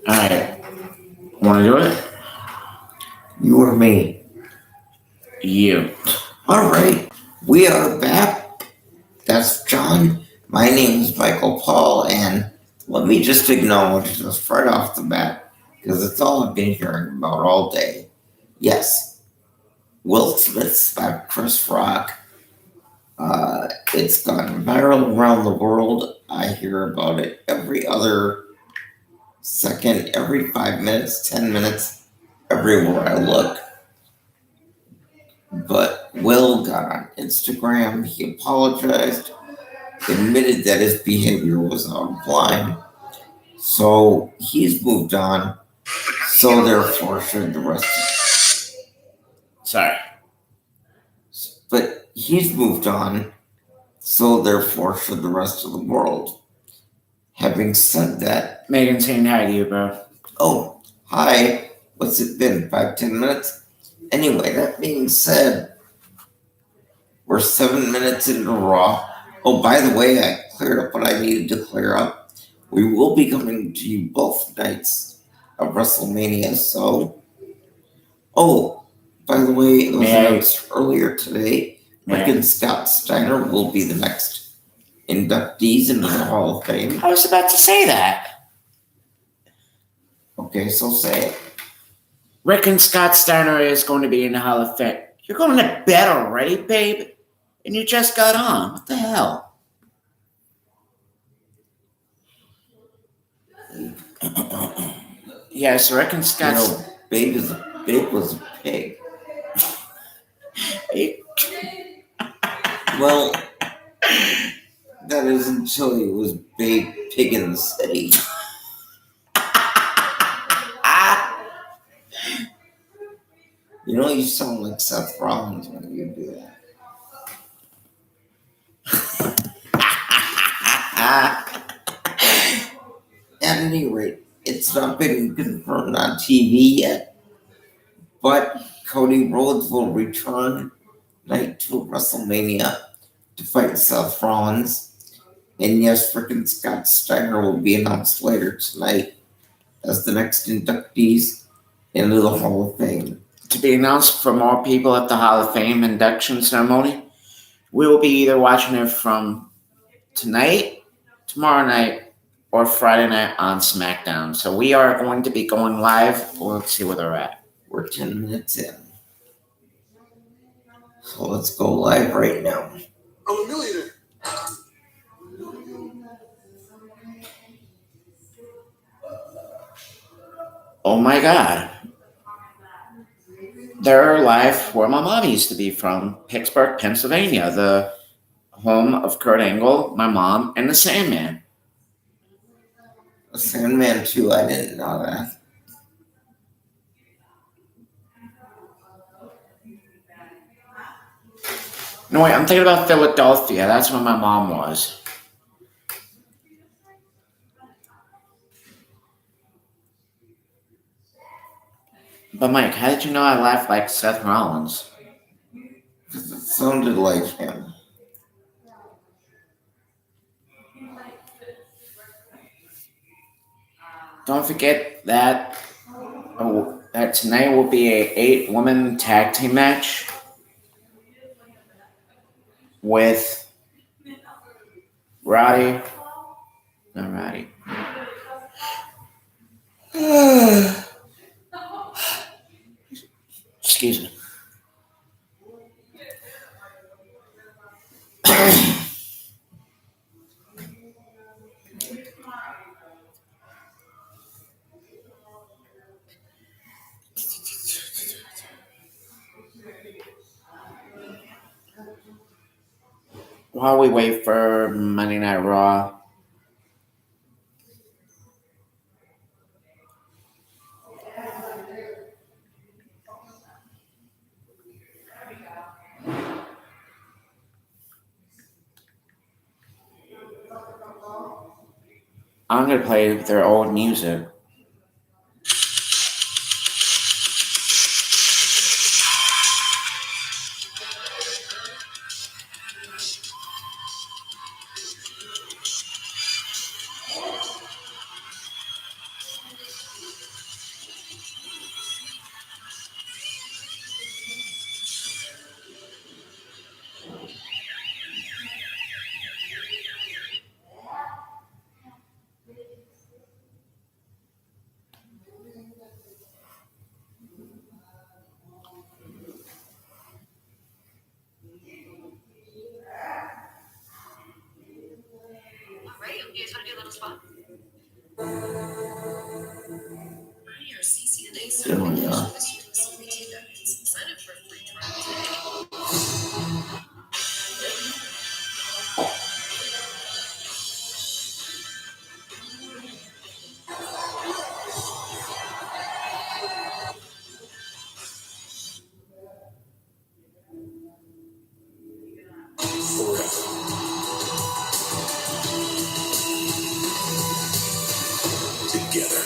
Alright, wanna do it? You or me? You. Alright, we are back. That's John. My name is Michael Paul, and let me just acknowledge this right off the bat, because it's all I've been hearing about all day. Yes, Will Smith's about Chris Rock. It's gone viral around the world. I hear about it every other second, every 5 minutes, 10 minutes, everywhere I look. But Will got on Instagram, he apologized, admitted that his behavior was out of line. So he's moved on. So therefore should the rest Sorry. but he's moved on, so therefore should the rest of the world. Having said that, Megan saying hi to you, bro. oh, hi, what's it been, 5-10 minutes? Anyway, that being said, we're 7 minutes into Raw. Oh, by the way, I cleared up what I needed to clear up. We will be coming to you both nights of WrestleMania, so. Oh, by the way, it was announced earlier today, Rick and Scott Steiner will be the next inductees into the Hall of Fame. I was about to say that. Okay, so say it. Rick and Scott Steiner is going to be in the Hall of Fame. You're going to bed already, babe? And you just got on. What the hell? Yes, Rick and Scott. Babe was a pig. Well, that is until he was Babe Pig in the City. You sound like Seth Rollins when you do that. At any rate, it's not been confirmed on TV yet, but Cody Rhodes will return night to WrestleMania to fight Seth Rollins. And yes, frickin' Scott Steiner will be announced later tonight as the next inductees into the Hall of Fame. To be announced for more people at the Hall of Fame induction ceremony, we will be either watching it from tonight, tomorrow night, or Friday night on SmackDown. So we are going to be going live. Let's see where they're at. We're 10 minutes in. So let's go live right now. I'm a millionaire. Oh my God. They're live where my mom used to be from, Pittsburgh, Pennsylvania, the home of Kurt Angle, my mom, and the Sandman. The Sandman too, I didn't know that. No, wait, I'm thinking about Philadelphia. That's where my mom was. But Mike, how did you know I laughed like Seth Rollins? Because it sounded like him. Don't forget that tonight will be a 8-woman tag team match with Roddy. Not Roddy. Excuse me. While we wait for Monday Night Raw, I'm going to play their old music. There we are. Together.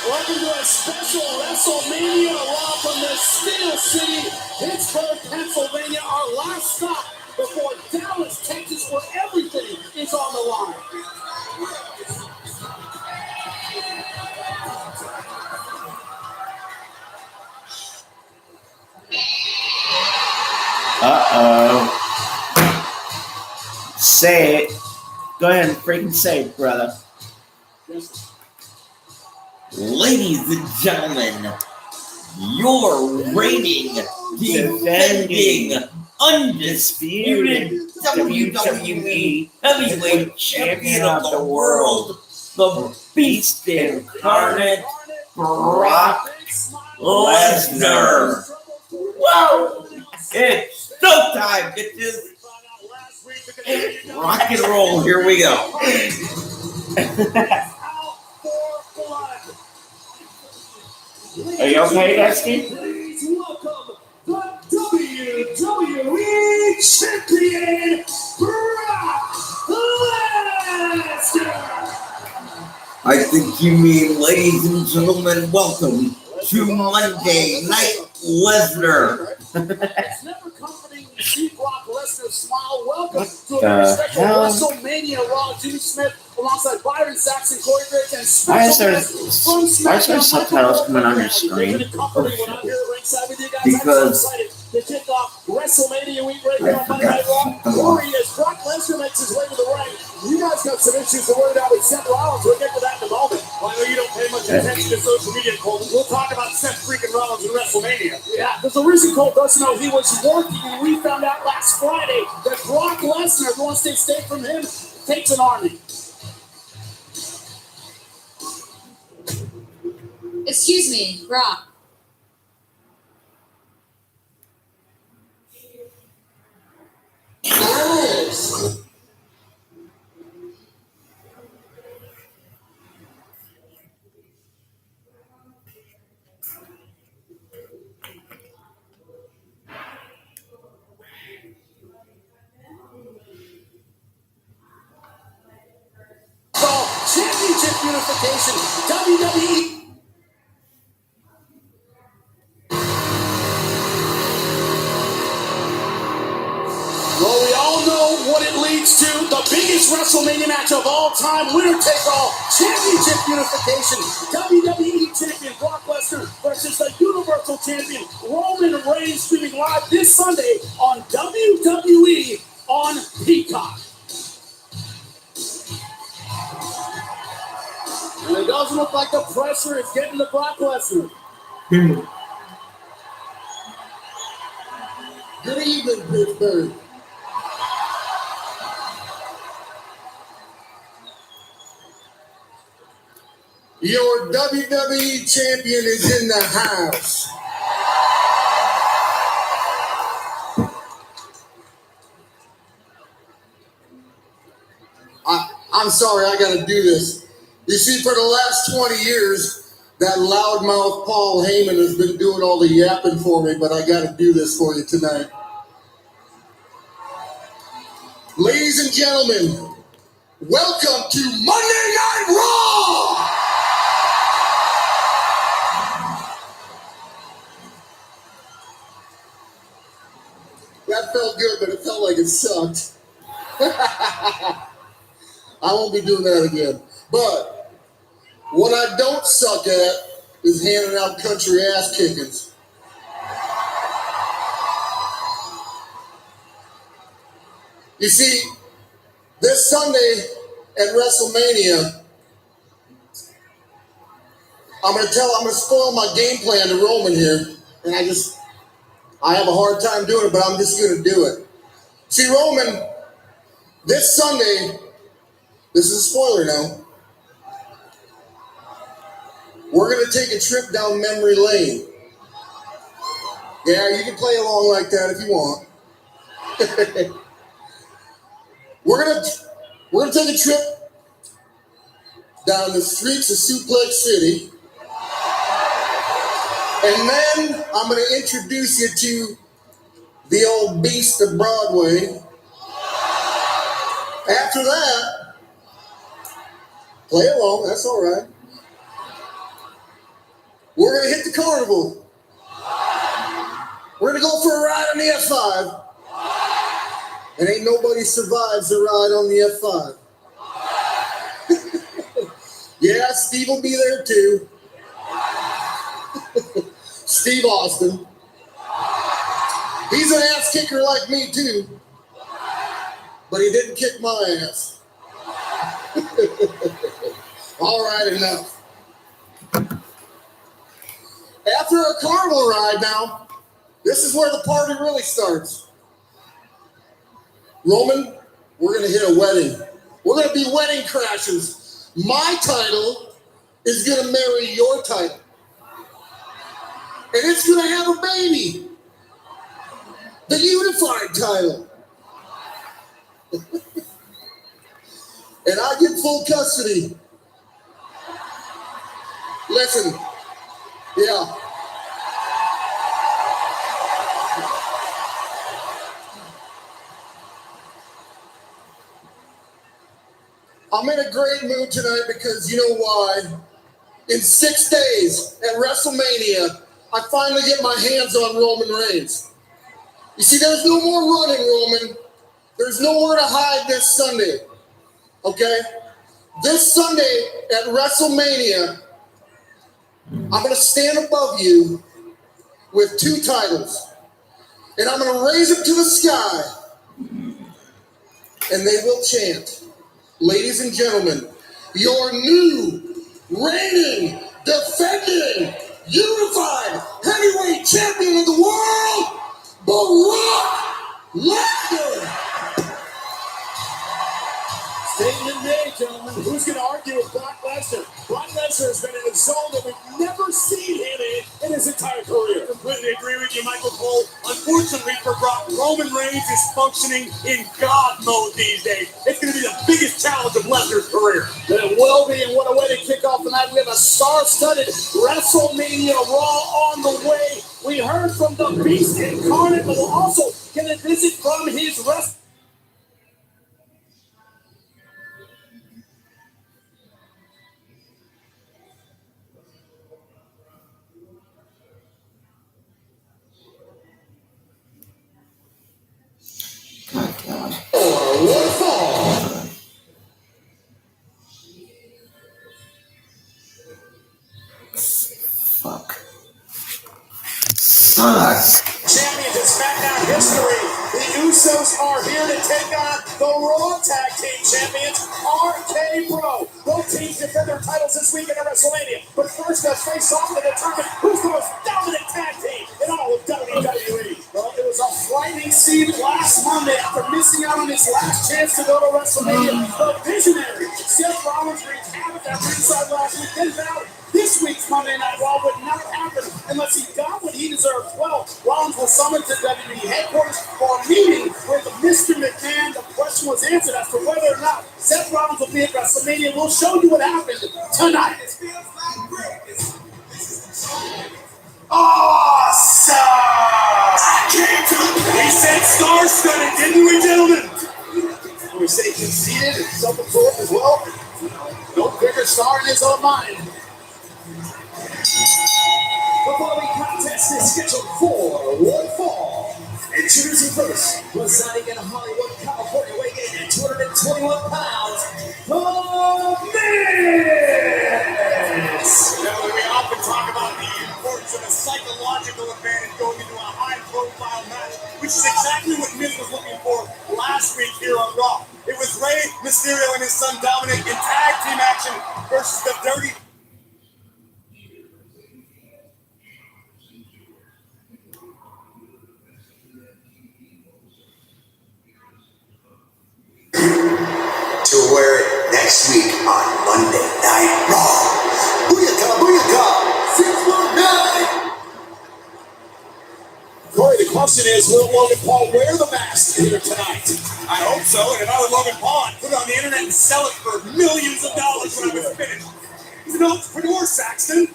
Welcome to a special WrestleMania Raw from the Steel City, Pittsburgh, Pennsylvania. Our last stop before Dallas, Texas, where everything is on the line. Uh-oh. Say it. Go ahead and freaking say it, brother. Ladies and gentlemen, your reigning, defending, undisputed WWE Heavyweight Champion of the World, the Beast Incarnate, Brock Lesnar. Whoa! It's showtime, bitches! It's rock and roll, here we go. Are you okay, Dusty? Please welcome the WWE Champion, Brock Lesnar. I think you mean, ladies and gentlemen, welcome to Monday Night Lesnar. It's never comforting to see Brock Lesnar smile. Welcome to a The very special hell? WrestleMania Raw. Jimmy Smith alongside Byron Saxon, Corey Graves, and Why is special there, guest from why is there SmackDown, subtitles Michael coming on your Cole. screen? It's been comforting when I'm here at ringside with you guys. Because- I'm so excited to kick off WrestleMania week right here I on Monday Night Raw. forgot. Corey, as Brock Lesnar makes his way to the ring, you guys got some issues to worry about with Seth Rollins. We'll get to that in a moment. Well, I know you don't pay much attention to social media, Cole. We'll talk about Seth freaking Rollins and WrestleMania. Yeah, there's a reason Cole doesn't know he was working, and we found out last Friday that Brock Lesnar, if you want to stay safe from him, takes an army. Excuse me, Brock. Yes. Championship unification, WWE. Well, we all know what it leads to. The biggest WrestleMania match of all time. Winner take all. Championship unification. WWE Champion Brock Lesnar versus the Universal Champion Roman Reigns, streaming live this Sunday on WWE on Peacock. And it doesn't look like the pressure is getting to Brock Lesnar. Good evening, Pittsburgh. Your WWE champion is in the house. I'm sorry, I gotta do this. You see, for the last 20 years, that loudmouth Paul Heyman has been doing all the yapping for me, but I gotta do this for you tonight. Ladies and gentlemen, welcome to Monday Night Raw! That felt good, but it felt like it sucked. I won't be doing that again. But what I don't suck at is handing out country ass kickings. You see, this Sunday at WrestleMania, I'm gonna spoil my game plan to Roman here, and I have a hard time doing it, but I'm just gonna do it. See, Roman, this Sunday, this is a spoiler now. We're gonna take a trip down memory lane. Yeah, you can play along like that if you want. We're gonna take a trip down the streets of Suplex City, and then I'm gonna introduce you to the old beast of Broadway. After that, play along, that's all right. We're gonna hit the carnival. We're gonna go for a ride on the F5. And ain't nobody survives a ride on the F5. Yeah, Steve will be there too. Steve Austin. He's an ass kicker like me too. But he didn't kick my ass. All right, enough. After a carnival ride now, this is where the party really starts. Roman, we're gonna hit a wedding. We're gonna be wedding crashers. My title is gonna marry your title. And it's gonna have a baby. The unified title. And I get full custody. Listen, yeah. I'm in a great mood tonight because you know why? In 6 days at WrestleMania, I finally get my hands on Roman Reigns. You see, there's no more running, Roman. There's nowhere to hide this Sunday. Okay? This Sunday at WrestleMania, I'm going to stand above you with 2 titles. And I'm going to raise them to the sky. And they will chant, ladies and gentlemen, your new, reigning, defending, unified heavyweight champion of the world, Brock Lesnar. Statement made, gentlemen. Who's going to argue with Brock Lesnar? Brock Lesnar has been in a zone that we've never seen him in his entire career. Completely agree with you, Michael Cole. Unfortunately for Brock, Roman Reigns is functioning in God mode these days. It's going to be the biggest challenge of Lesnar's career. It will be, and what a way to kick off the night. We have a star-studded WrestleMania Raw on the way. We heard from the Beast Incarnate, but we'll also get a visit from his wrestling. My God. Fuck. Sucks. Champions in SmackDown history. The Usos are here to take on the Raw Tag Team Champions, RK Bro. Both teams defend their titles this weekend at WrestleMania. But first, let's face off to determine who's the most dominant tag team in all of WWE. Well, it was a frightening scene last Monday after missing out on his last chance to go to WrestleMania. The visionary Seth Rollins wreaked havoc at ringside last week. Then vowed this week's Monday Night Raw would not happen unless he got what he deserved. Well, Rollins was summoned to WWE headquarters for a meeting with Mr. McMahon. The question was answered as to whether or not Seth Rollins will be at WrestleMania. We'll show you what happened tonight. Awesome! He said star-studded, didn't we, gentlemen? We say conceited and self-absorbed as well. No bigger star in his own mind. The following contest is scheduled for one fall. Introducing first, residing in Hollywood, California, weighing in at 221 pounds, The Miz! Now, we often talk about the importance of a psychological advantage going into a high-profile match, which is exactly what Miz was looking for last week here on Raw. It was Rey Mysterio and his son Dominic in tag team action versus the Dirty next week on Monday Night Raw. Booyaka, booyaka, 619. Corey, the question is, will Logan Paul wear the mask here tonight? I hope so, and if I were Logan Paul, I'd put it on the internet and sell it for millions of dollars when I was finished. He's an entrepreneur, Saxton.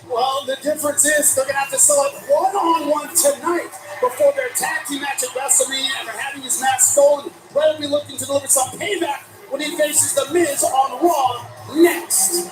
Well, the difference is they're going to have to sell it one-on-one tonight before their tag team match at WrestleMania after having his mask stolen. Bray will be looking to deliver some payback when he faces The Miz on Raw next.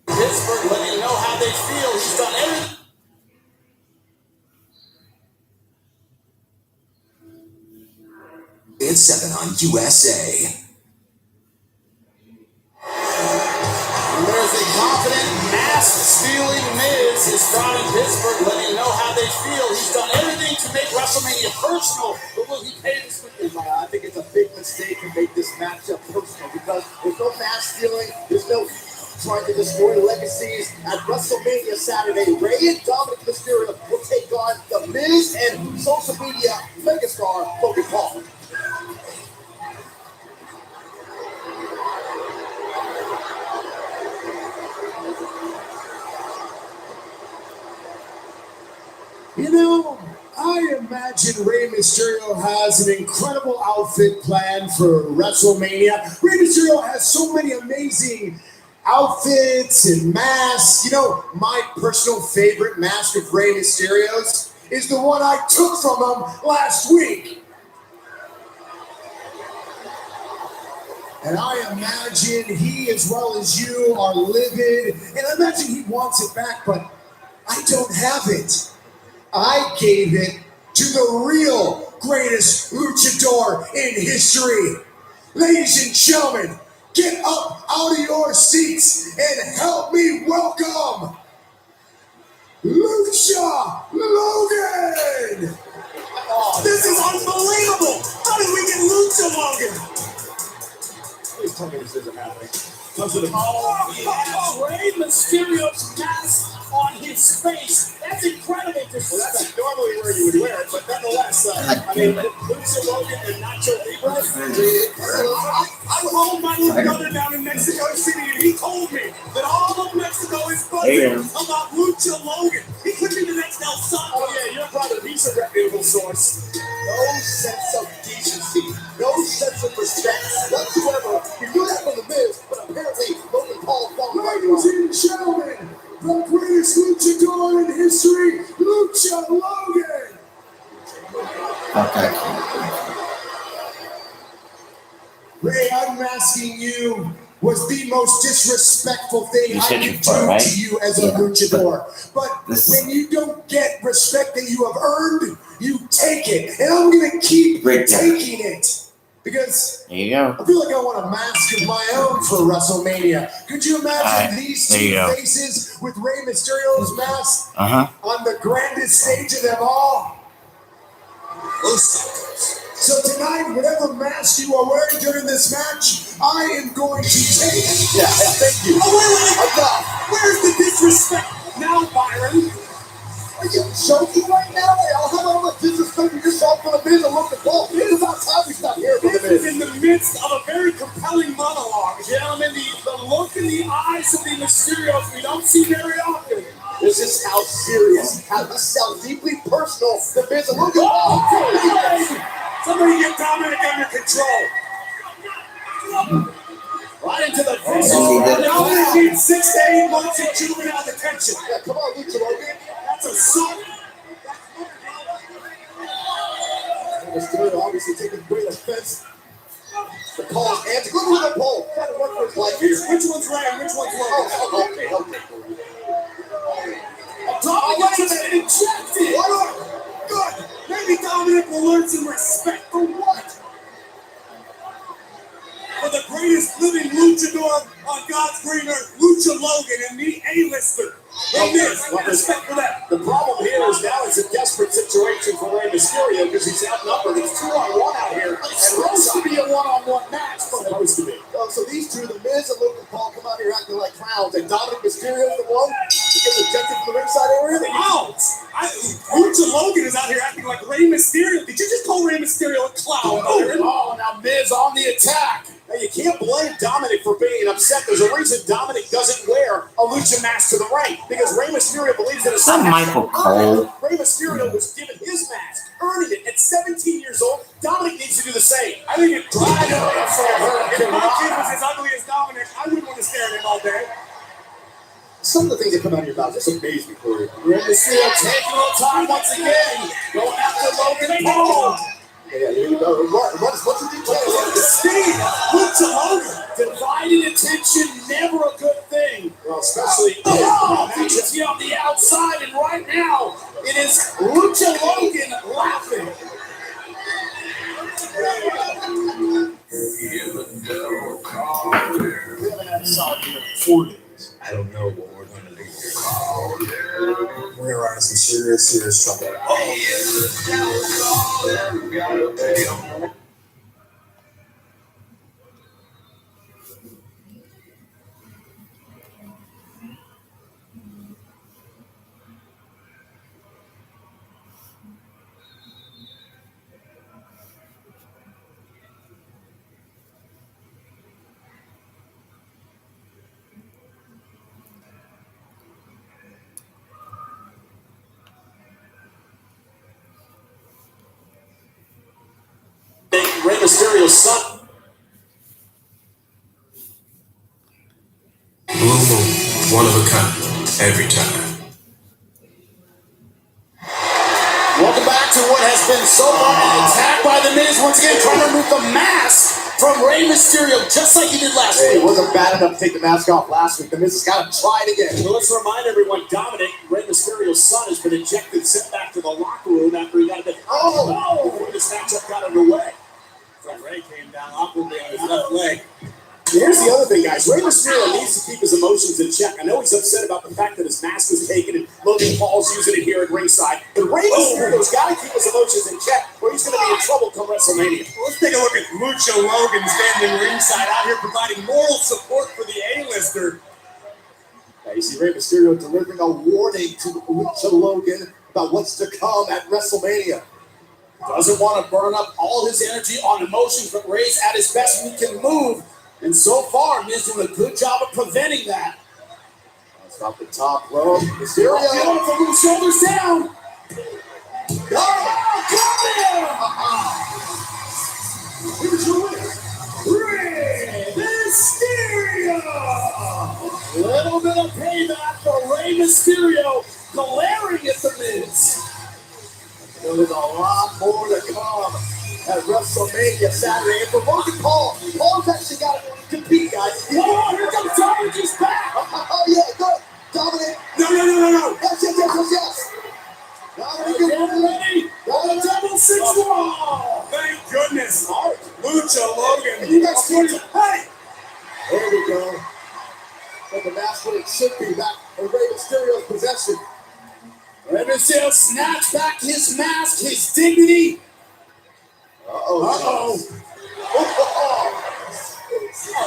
Pittsburgh letting you know how they feel. He's done everything. It's 7 on USA. And there's a confident, mask-stealing Miz is down in Pittsburgh letting you know how they feel. He's done everything to make WrestleMania personal, but will he pay this with his life? I think it's a big mistake to make this matchup personal because there's no mask stealing, there's no trying to destroy legacies. At WrestleMania Saturday, Rey and Dominic Mysterio will take on The Miz and social media megastar Logan Paul. You know, I imagine Rey Mysterio has an incredible outfit planned for WrestleMania. Rey Mysterio has so many amazing outfits and masks. You know, my personal favorite mask of Rey Mysterio's is the one I took from him last week. And I imagine he, as well as you, are livid. And I imagine he wants it back, but I don't have it. I gave it to the real greatest luchador in history. Ladies and gentlemen, get up out of your seats and help me welcome Lucha Logan! Oh, This is unbelievable! How did we get Lucha Logan? please tell me this isn't happening. Come to the Rey Mysterio's mask on his face. That's incredible to see. Well, that's normally where you would wear it, but nonetheless, I mean, Lucha Logan and Nacho Libre. I rolled my little brother down in Mexico City, and he told me that all of Mexico is buzzing about Lucha Logan. He could be the next El Santo. Oh yeah, your brother, he's a reputable source. No sense of decency, no sense of respect whatsoever. You do that for The Miz, but apparently Logan Paul found the right one. Ladies and gentlemen, the greatest luchador in history, Lucha Logan. Ray, unmasking you was the most disrespectful thing I could do to you as a luchador. But when you don't get respect that you have earned, you take it. And I'm going to keep taking it. Because There you go. I feel like I want a mask of my own for WrestleMania. Could you imagine these there you two go. faces with Rey Mysterio's mask Uh-huh. on the grandest stage of them all? So tonight, whatever mask you are wearing during this match, I am going to take it. Yeah, thank you. Oh, wait. Enough. Where's the disrespect now, Byron? Are you joking right now? I'll have all the disrespect yourself for The Miz and Logan Paul. This is not time we stop here for This The Miz. is in the midst of a very compelling monologue. Gentlemen, the look in the eyes of the Mysterios we don't see very often. This is how serious, how this is how deeply personal The Miz and Logan Paul. Somebody get Dominic under control. Right into the face. Dominic needs 6 to 8 months of juvenile detention. Yeah, come on, Lucha Logan. That's assault. Mysterio obviously taking great offense. The call is anti. Look at Logan Paul trying to run for his life here. Which one's right and which one's wrong? Oh, okay. Dominic gets injected. Good. maybe Dominic will learn some respect. For what? For the greatest living luchador on God's green earth, Lucha Logan, and the A-lister. Respect for that. The problem here is now it's a desperate situation for Rey Mysterio because he's outnumbered. It's 2-on-1 out here. It's supposed to be a one-on-one match. Supposed to be. So these two, the Miz and Logan Paul, come out here acting like clowns, and Dominic Mysterio's the one who gets ejected from the ringside area. Clowns! Lucha Logan is out here acting like Rey Mysterio. Did you just call Rey Mysterio a clown? Oh, now Miz on the attack. Now, you can't blame Dominic for being upset. There's a reason Dominic doesn't wear a lucha mask to the ring, because Rey Mysterio believes that Is that Michael Cole? Rey Mysterio was given his mask, earning it at 17 years old. Dominic needs to do the same. I think if my kid was as ugly as Dominic, I wouldn't want to stare at him all day. Some of the things that come out of your mouth just amaze me, Corey. Rey Mysterio taking a little time once again, going after Logan Paul. Yeah, here you go. What's the detail? The speed, Lucha Logan. Divided attention, never a good thing. Well, especially matchup on the outside, and right now it is Lucha Logan laughing. We haven't had a solid here in 4 days. I don't know what we're going to do here. We're going to run into some serious trouble. Rey Mysterio's son. Blue Moon, one of a kind, every time. Welcome back to what has been so far an attack by the Miz. Once again, trying to remove the mask from Rey Mysterio, just like he did last week. It wasn't bad enough to take the mask off last week. The Miz has got to try it again. Well, let's remind everyone, Dominic, Rey Mysterio's son, has been ejected, sent back to the locker room after he got a bit. Before this matchup got underway. Rey came down awkwardly on his left leg. Here's the other thing, guys. Rey Mysterio needs to keep his emotions in check. I know he's upset about the fact that his mask was taken and Logan Paul's using it here at ringside, but Rey Mysterio's got to keep his emotions in check or he's going to be in trouble come WrestleMania. Let's take a look at Lucha Logan standing ringside out here providing moral support for the A-lister. Now you see Rey Mysterio delivering a warning to Lucha Logan about what's to come at WrestleMania. Doesn't want to burn up all his energy on emotions, but Rey's at his best when he can move. And so far, Miz doing a good job of preventing that. That's off the top rope. Mysterio from the shoulders down. Here's your winner, Rey Mysterio. Little bit of payback for Rey Mysterio, glaring at the Miz. There's a lot more to come at WrestleMania Saturday. And for Logan Paul, Paul's actually got to compete, guys. Oh, here comes Dominic, he's back. Oh, yeah, good. Dominic. No. Yes. Dominic, get ready. Got a double 6-1. Thank goodness. Lucha Logan. And you guys see it. Hey. There we go. But the mask where it should be, back in Rey Mysterio's possession. Rey Mysterio snatched back his mask, his dignity. Uh-oh.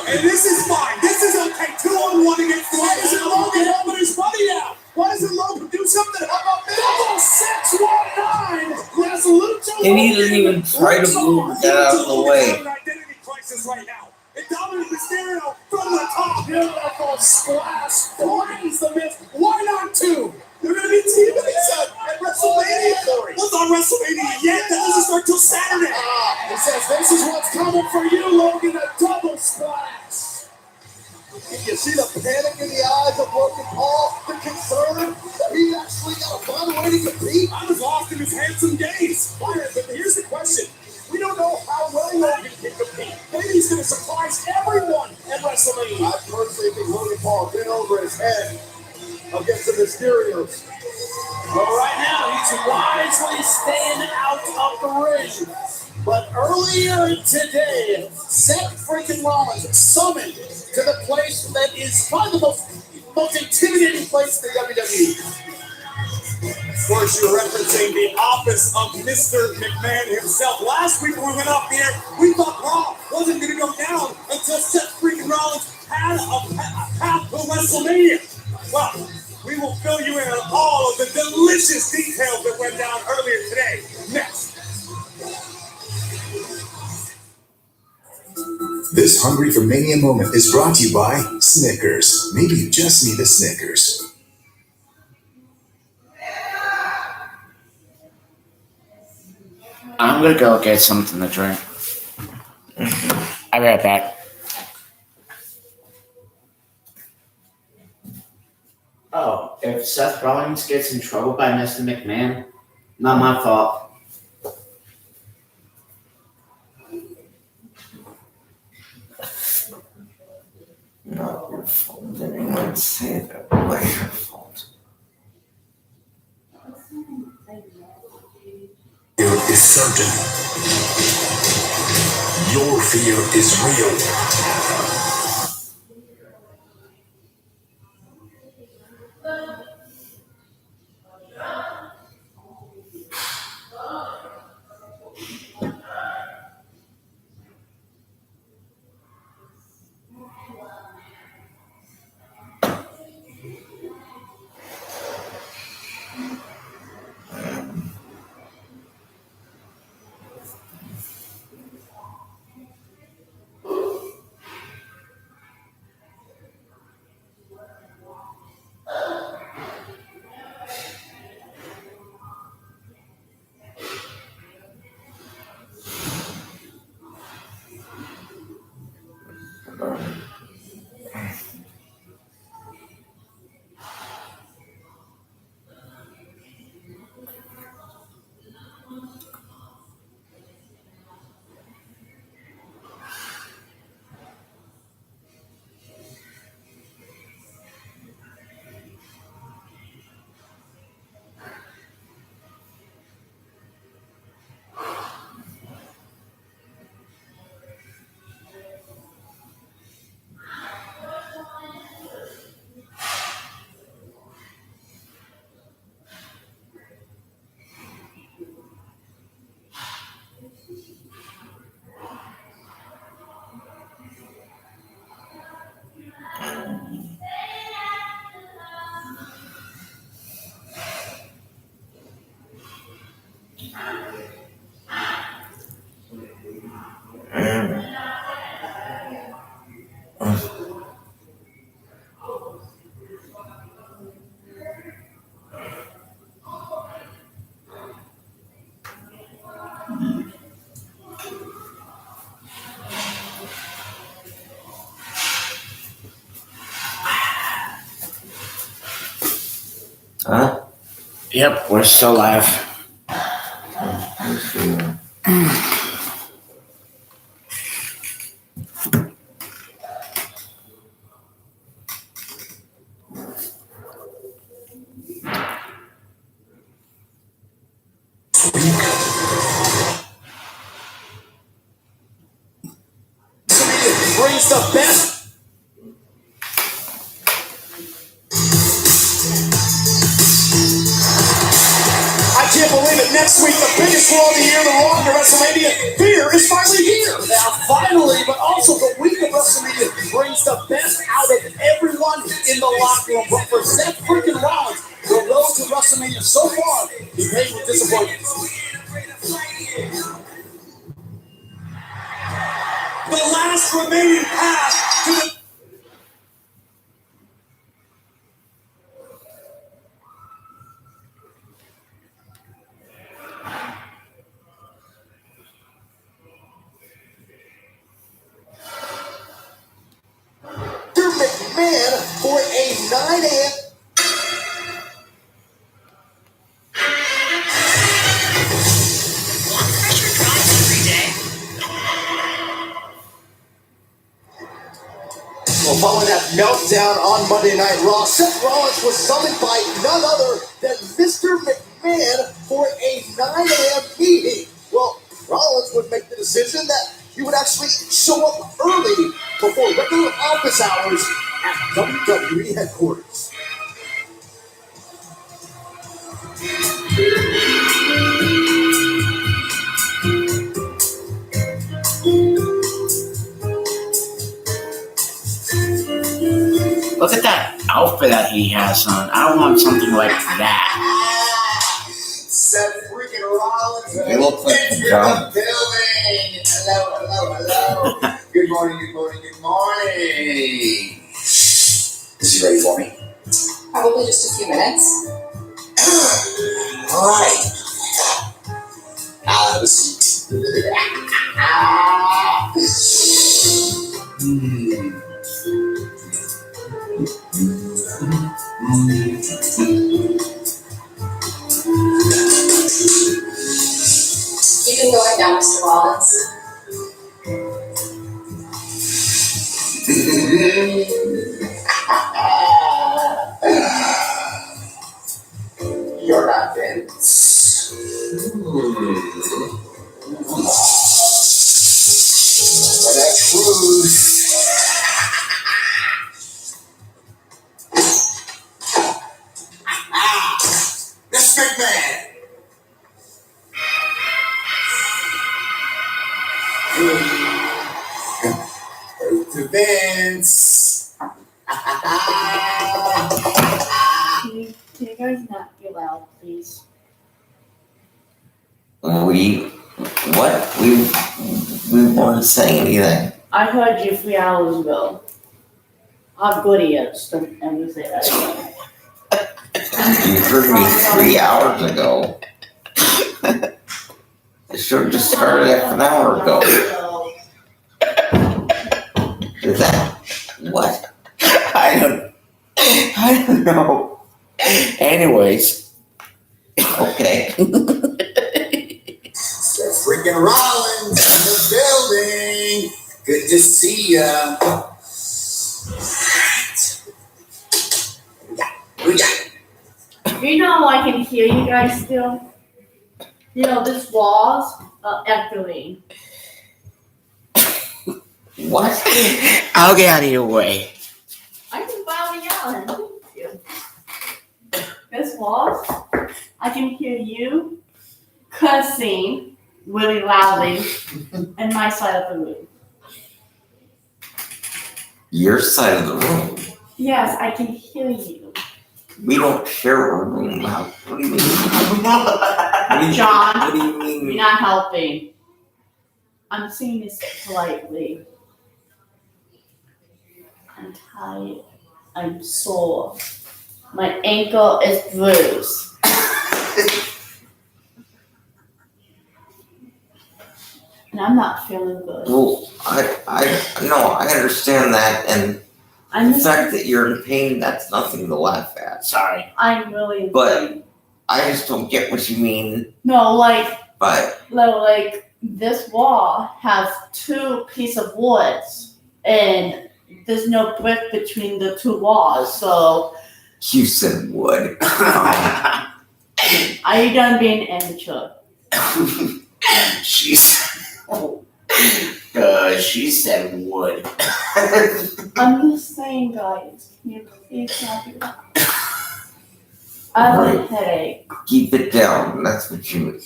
And this is fine. This is okay. 2-on-1 against the. Why doesn't Logan helping his buddy out? Why doesn't Logan do something? How about this? Double 619. Yes, Lucha. And he didn't even try to move that out of the way. An identity crisis right now. And Dominic Mysterio from the top. Beautiful splash. Blinds the Miz. Why not 2? They're going to be teaming at WrestleMania. What's on WrestleMania yet? That doesn't start till Saturday. He says, this is what's coming for you, Logan, a double splash. Can you see the panic in the eyes of Logan Paul? The concern that he actually got a find a way to compete? I was lost in his handsome days. But here's the question. We don't know how well Logan can compete. Maybe he's going to surprise everyone at WrestleMania. I personally think Logan Paul been over his head against the Mysterios. Well, right now, he's wisely staying out of the ring. But earlier today, Seth freaking Rollins summoned to the place that is probably the most intimidating place in the WWE. Of course, you're referencing the office of Mr. McMahon himself. Last week when we went up here, we thought Raw wasn't going to go down until Seth freaking Rollins had a path to WrestleMania. Well, we will fill you in on all of the delicious details that went down earlier today. Next. This Hungry for Mania moment is brought to you by Snickers. Maybe you just need a Snickers. I'm gonna go get something to drink. I'll be right back. Oh, if Seth Rollins gets in trouble by Mr. McMahon, not my fault. Not your fault. Did anyone say that was your fault? Fear is certain. Your fear is real. Huh? Yep, we're still live. Brings the best. I can't believe it. Next week, the biggest Raw of the year, the Raw to WrestleMania. Fear is finally here. Now, finally, but also the week of WrestleMania brings the best out of everyone in the locker room. But for Seth freaking Rollins, the road to WrestleMania so far, he paid with disappointment. The last remaining path to the McMahon for a 9 a.m. Well, following that meltdown on Monday Night Raw, Seth Rollins was summoned by none other than Mr. McMahon for a 9 a.m. meeting. Well, Rollins would make the decision that he would actually show up early before regular office hours at WWE headquarters. Look at that outfit that he has on. I want something like that. Seth freaking Rollins You look like into the John. the building. Hello. Good morning. Is he ready for me? Probably just a few minutes. All right. Have a seat. You can go ahead now, Mr. Rollins. You're not Vince. But that's truth. This McMahon. To Vince. Can you guys not be loud, please? We weren't saying anything. I heard you 3 hours ago. How good he is. Don't ever say that again. You heard me 3 hours ago. The show just started half an hour ago. Is that what? I don't know. Anyways, Okay. Seth freaking Rollins in the building. Good to see ya. We got You know I can hear you guys still? You know, this walls are echoing. What? I'll get out of your way. I can finally yell and thank you. This walls, I can hear you cussing really loudly in my side of the room. Your side of the room. Yes, I can hear you. We don't share a room. What do you mean? John, What do you you're mean? not helping. I'm saying this politely. I'm tired. I'm sore. My ankle is bruised. And I'm not feeling good. Well, I understand that, and I'm the fact that you're in pain, that's nothing to laugh at. Sorry. I'm really in But- pain. I just don't get what you mean, No, like but this wall has 2 pieces of woods and there's no brick between the 2 walls, so you said wood. are you done being immature? she said wood. I'm just saying, guys, can you please not do that? I have a headache. Keep it down, that's what you mean.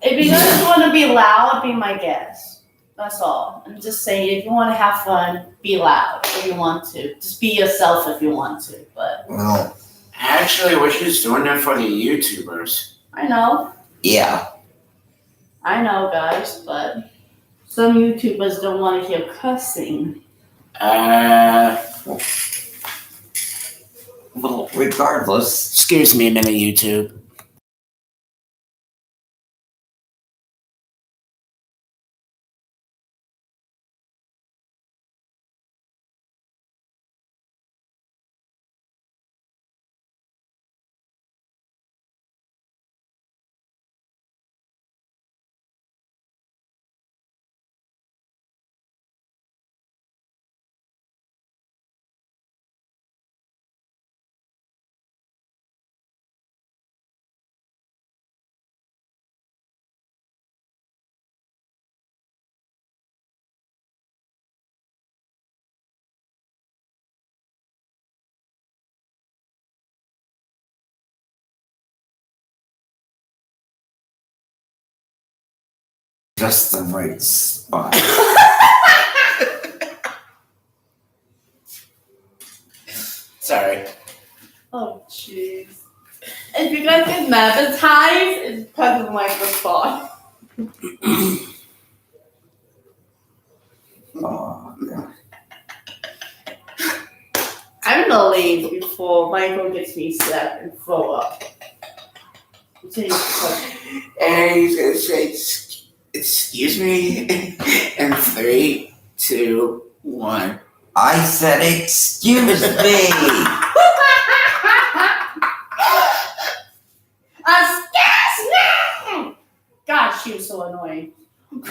If you guys want to be loud, be my guest. That's all. I'm just saying, if you want to have fun, be loud if you want to. Just be yourself if you want to. But Well, Actually, we're just doing it for the YouTubers. I know, yeah. guys, but some YouTubers don't want to hear cussing. Well, regardless, Excuse me a minute, YouTube. just the right spot. Sorry. Oh, jeez. If you guys get magnetized, it's because of my microphone. Oh, God. I'm gonna leave before Michael gets me set and throw up. And he's gonna say, excuse me, in 3, 2, 1. I said, excuse me. Excuse me! God, she was so annoying.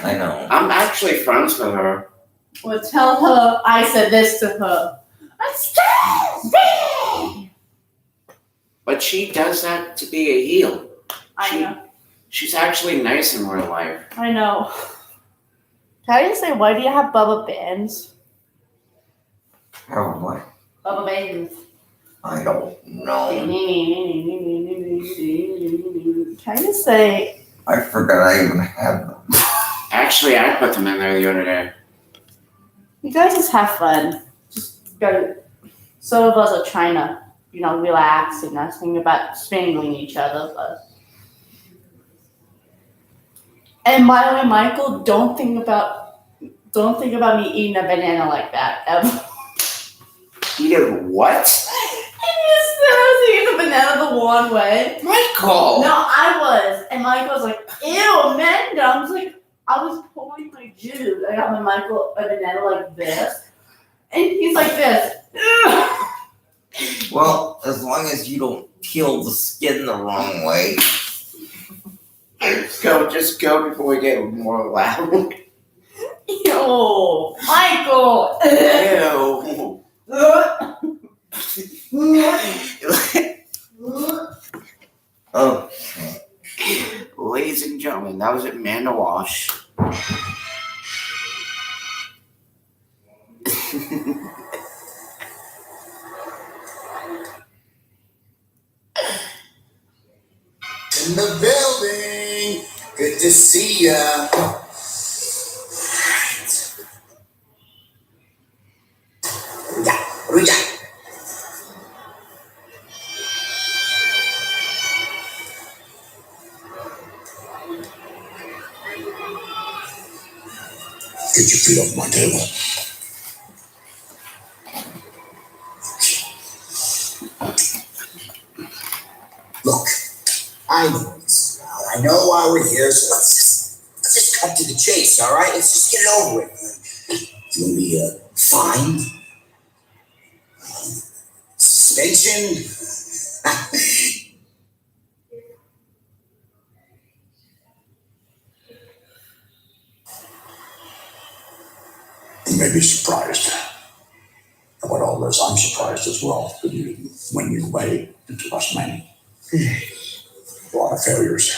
I know. I'm actually friends with her. Well, tell her I said this to her. Excuse me! But she does that to be a heel. I know. She's actually nice in real life. I know. How do you say, why do you have Bubba Bands? Oh, what? Bubba Bands. I don't know. Can you say, I forgot I even had them. Actually, I put them in there the other day. you guys just have fun. Just go. Some of us are trying to, relax and not think about strangling each other. But. And by the way, Michael, don't think about me eating a banana like that ever. Eating what? You said I was eating the banana the wrong way. Michael! No, I was. And Michael was like, ew, Amanda. I was like, I was pulling my juice. I got my Michael a banana like this. And he's like this. Well, as long as you don't peel the skin the wrong way. Just go before we get more loud. Ew, Michael. Oh, Ladies and gentlemen, that was Amanda Walsh. In the building. Good to see ya. What do we got? Get your feet off my table. Look, I know this. I know why we're here, so let's just cut to the chase, all right? Let's just get it over with. You want me fined? Suspension? You may be surprised about all this. I'm surprised as well that you didn't win your way into WrestleMania. A lot of failures.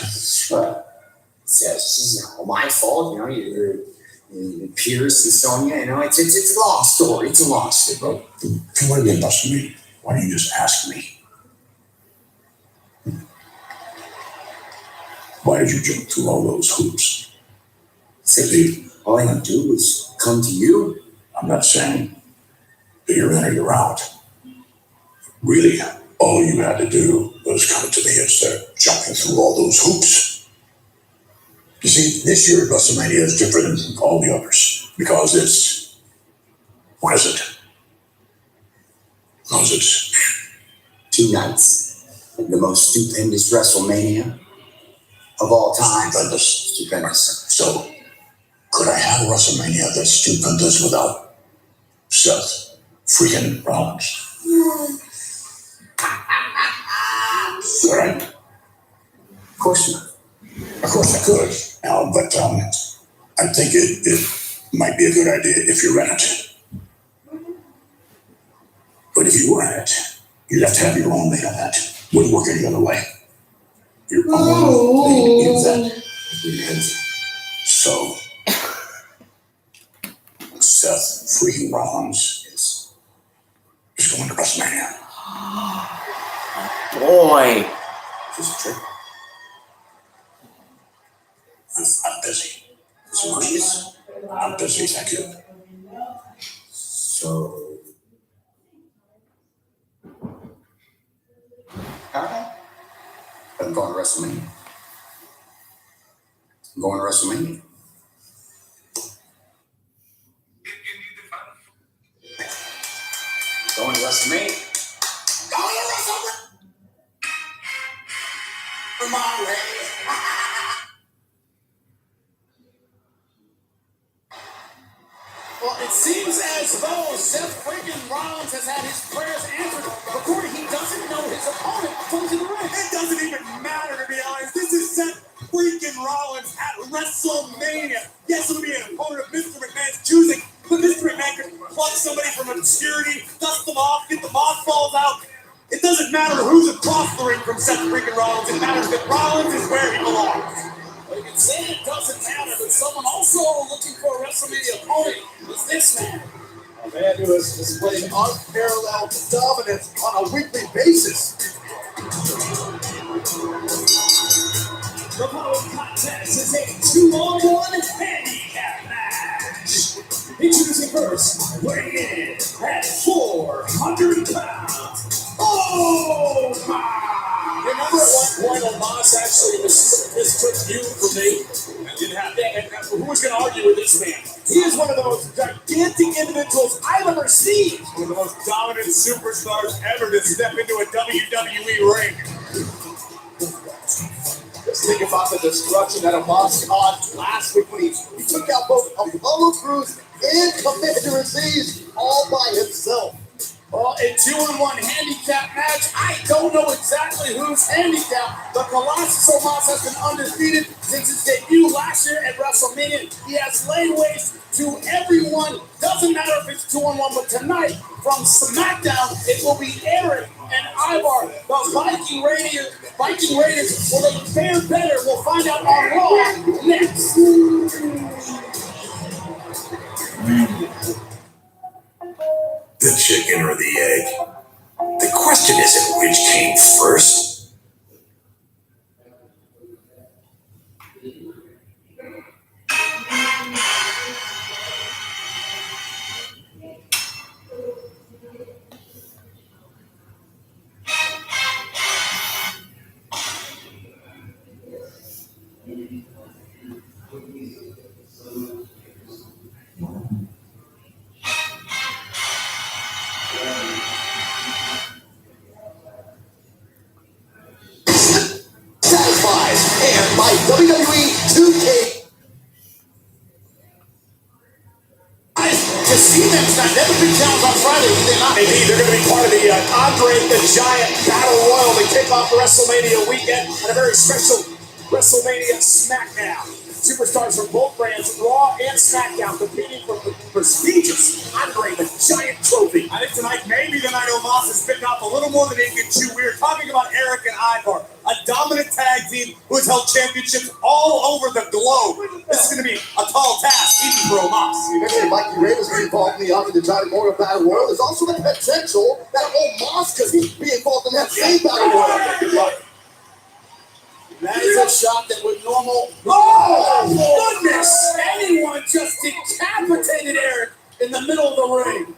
This is not my fault, you're Pierce and Sonya, it's a long story. It's a long story. Bro, if you want to be in WrestleMania, why don't you just ask me? Why did you jump through all those hoops? All I had to do was come to you. I'm not saying that you're in or you're out. Really, all you had to do was come to me instead of jumping through all those hoops. You see, this year at WrestleMania is different than all the others because it's, what is it? Because it's 2 nights. The most stupendous WrestleMania of all time. Stupendous. So, could I have a WrestleMania that's stupendous without Seth freaking Rollins? Could I? Of course not. Of course I could, but I think it might be a good idea if you're in it. But if you were in it, you'd have to have your own main event. Wouldn't work any other way. Your own main event. So, Seth freaking Rollins is going to WrestleMania. Boy. Just a trick. I'm busy. Mercy, thank you. So. Alright. I'm going to WrestleMania. I'm going to WrestleMania. Going to WrestleMania. Going to WrestleMania. From my way. Well, it seems as though Seth freaking Rollins has had his prayers answered. According, he doesn't know his opponent comes in the ring. It doesn't even matter, to be honest. This is Seth freaking Rollins at WrestleMania. Yes, it'll be an opponent of Mr. McMahon's choosing, but Mr. McMahon could pluck somebody from obscurity, dust them off, get the mothballs out. It doesn't matter who's across the ring from Seth freaking Rollins. It matters that Rollins is where he belongs. Well, you can say it doesn't matter, but someone also looking for a WrestleMania opponent is this man. A man who has displayed unparalleled dominance on a weekly basis. The following contest is a 2-on-1 handicap match. Introducing first, weighing in at 400 pounds. Oh my! Remember at one point Omos actually mistook you for me? And who was going to argue with this man? He is one of the most gigantic individuals I've ever seen. One of the most dominant superstars ever to step into a WWE ring. Just think about the destruction that Omos caused last week when he took out both Apollo Crews and Commander Aziz all by himself. Well, a 2-on-1 handicap match. I don't know exactly who's handicapped, but Colossus Omos has been undefeated since his debut last year at WrestleMania. He has laid waste to everyone. Doesn't matter if it's 2-on-1, but tonight from SmackDown, it will be Eric and Ivar, the Viking Raiders. Will they fare better? We'll find out on Raw next. The chicken or the egg? The question isn't which came first. And by WWE 2K. To see them tonight, that was big challenge on Friday. Indeed, they're going to be part of the Andre the Giant Battle Royal to kick off the WrestleMania weekend and a very special WrestleMania SmackDown. Superstars from both brands, Raw and SmackDown, competing for the prestigious Andre the Giant Trophy. I think tonight may be the night Omos is bitten off a little more than he can chew. We are talking about Eric and Ivar, a dominant tag team who has held championships all over the globe. This is going to be a tall task, even for Omos. Eventually, Viking Raiders are involved in the Andre the Giant Memorial Battle Royal. There's also the potential that Omos could be involved in that same Battle Royal. That is a shot that would normal. Oh, goodness! Anyone just decapitated Eric in the middle of the ring.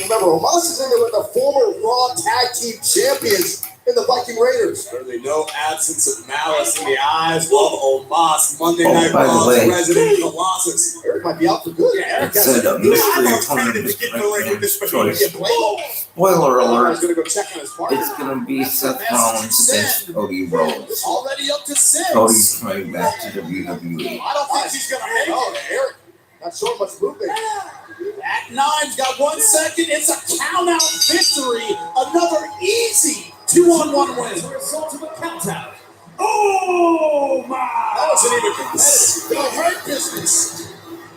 Remember, Omos is in there with the former Raw Tag Team Champions in the Viking Raiders. Certainly no absence of malice in the eyes of Omos, Monday Night by the Raw's way, resident Colossus. Eric might be out for good. Yeah, Eric It's has a mystery opponent to is get in the ring with this choice. choice. Spoiler He's alert, going to go check on his partner. it's going to be Seth Rollins against Cody Rhodes. Already up to 6. Cody's coming back to WWE. I don't think she's going to make Oh, it. Eric, not showing much movement. At 9's got 1 second. It's a count-out victory. Another easy 2-on-1 win. As a result of a count-out. Oh, my. That wasn't even competitive. The hurt business.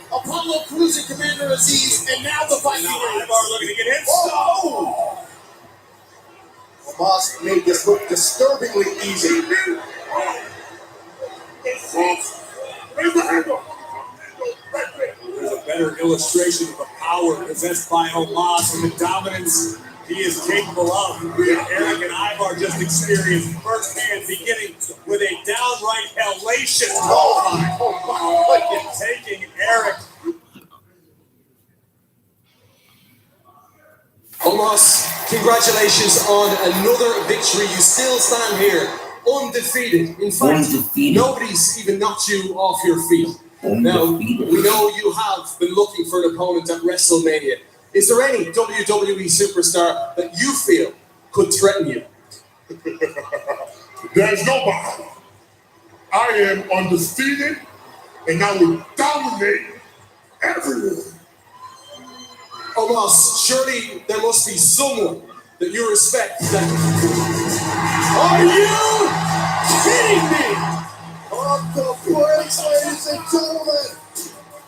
Apollo Crews and Commander Aziz, and now the Viking Raiders. Ivar looking to get hit. Oh! Omos made this look disturbingly easy. There's a better illustration of the power possessed by Omos and the dominance he is capable of. Eric and Ivar just experienced firsthand, beginning with a downright hellacious taking Eric. Omos, congratulations on another victory. You still stand here undefeated. In fact, nobody's even knocked you off your feet. Now, we know you have been looking for an opponent at WrestleMania. Is there any WWE superstar that you feel could threaten you? There's nobody. I am undefeated, and I will dominate everyone. Omos, surely there must be someone that you respect that... Are you kidding me? Off the brakes, ladies and gentlemen.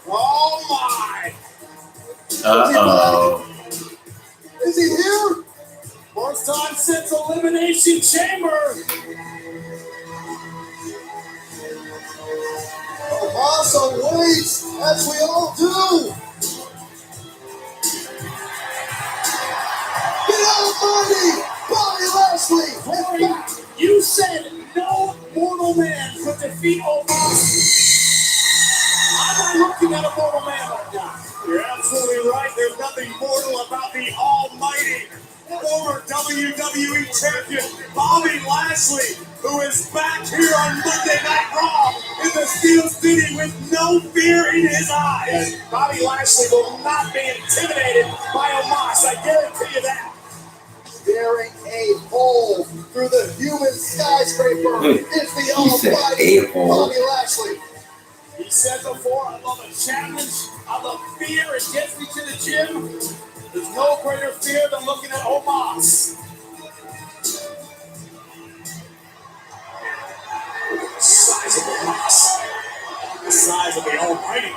Oh my. Uh-oh. Is he here? First time since Elimination Chamber. Omos waits, as we all do. The Almighty Bobby Lashley. You said no mortal man could defeat Omos. I'm not looking at a mortal man right now. You're absolutely right. There's nothing mortal about the almighty former WWE champion Bobby Lashley, who is back here on Monday Night Raw in the Steel City with no fear in his eyes. Bobby Lashley will not be intimidated by Omos, I guarantee you that. Staring a hole through the human skyscraper is the almighty Bobby Lashley. He said before, I love a challenge, I love fear, it gets me to the gym. There's no greater fear than looking at Omos. The size of Omos. The size of the Almighty.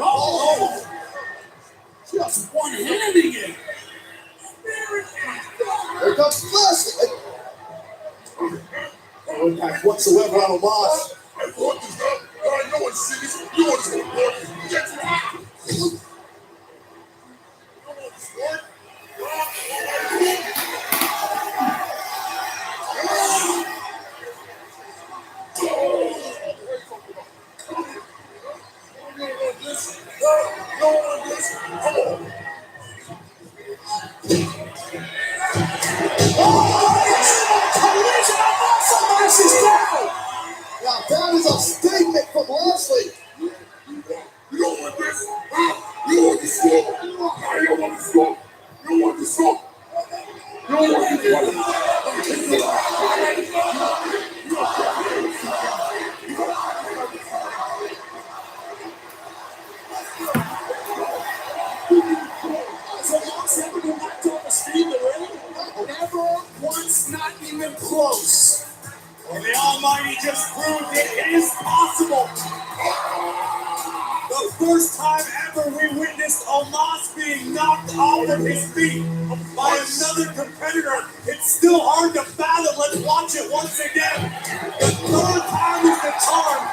Oh! Just one-handing it. There comes Lashley. No impact whatsoever on Omos. I brought this up, but I know it's serious. You want to report? Get out! Now that is a statement from Lashley. You don't want this? Huh? You want the smoke? I don't want the smoke. You want the smoke? You don't want the Never been knocked off the speed of the ring. Never once, not even close. And the Almighty just proved it is possible. The first time ever we witnessed Omos being knocked off of his feet by another competitor. It's still hard to fathom. Let's watch it once again. The third time is the charm.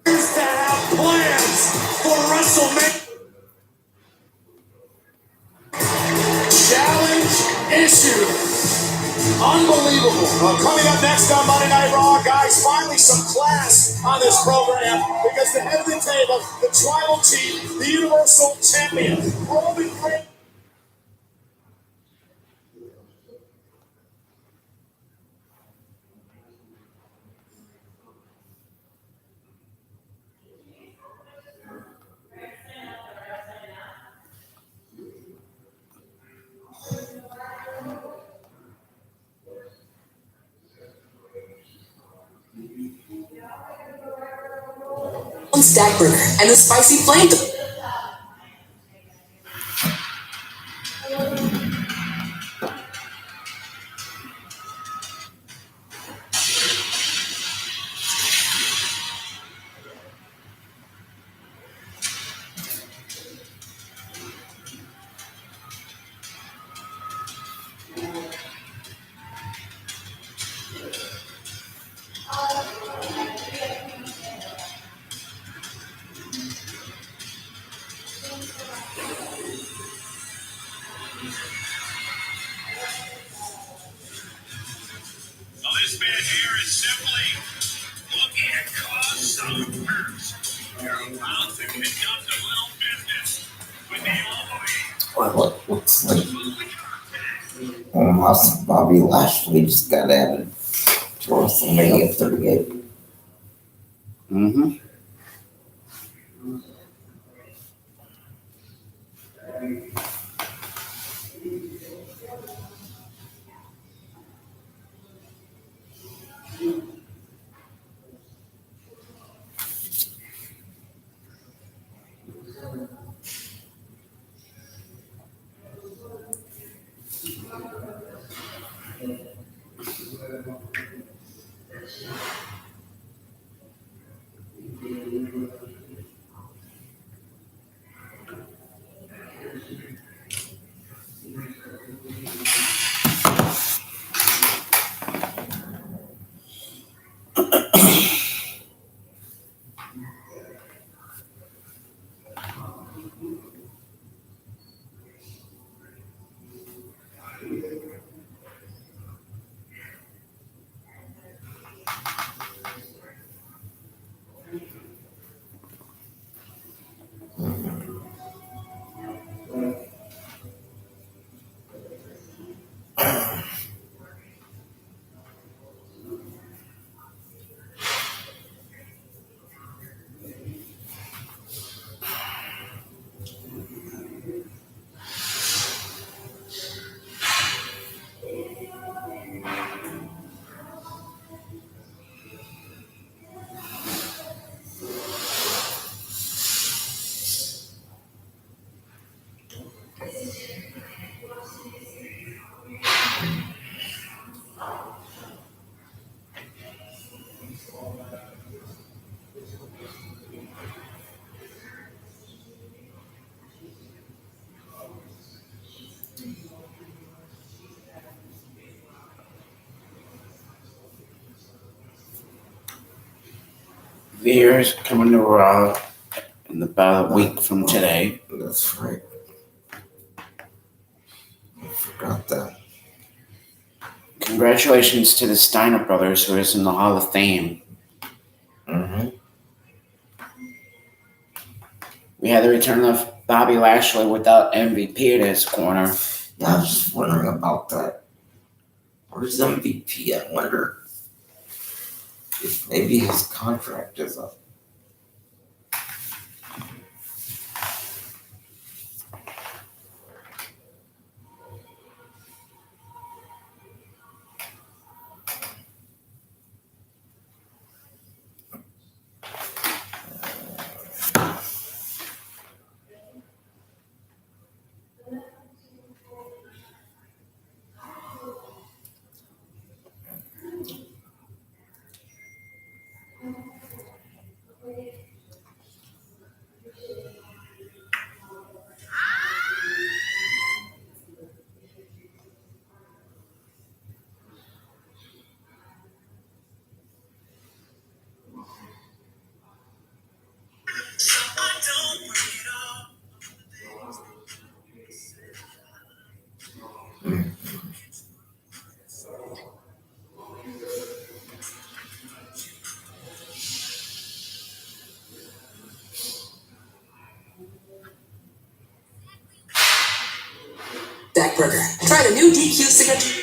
Is to have plans for WrestleMania. Challenge issued. Unbelievable. Coming up next on Monday Night Raw, guys, finally some class on this program because the head of the table, the Tribal Chief, the Universal Champion, Roman Reigns. Stack burger and the spicy flame. Well, this man here is simply looking to cause some hurt. You're allowed to conduct a little business with the Eloi. Well, it looks like almost Bobby Lashley just got added to WrestleMania 38. Mm-hmm. Veer's coming to Raw in about a week from today. That's right. I forgot that. Congratulations to the Steiner brothers, who is in the Hall of Fame. Mm-hmm. We had the return of Bobby Lashley without MVP at his corner. Yeah, I was just wondering about that. Where's MVP? I wonder if maybe his contract is up. Dak Burger. Tried a new DQ signature.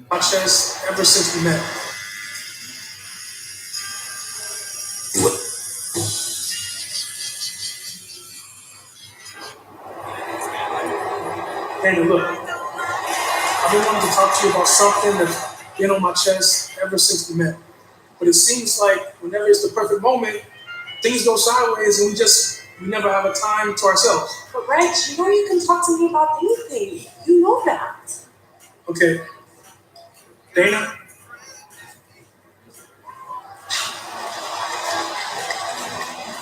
My chest ever since we met. Dana, look. I've been wanting to talk to you about something that's been on my chest ever since we met. But it seems like whenever it's the perfect moment, things go sideways and we never have a time to ourselves. But Reg, you know you can talk to me about anything. You know that. Okay. Dana?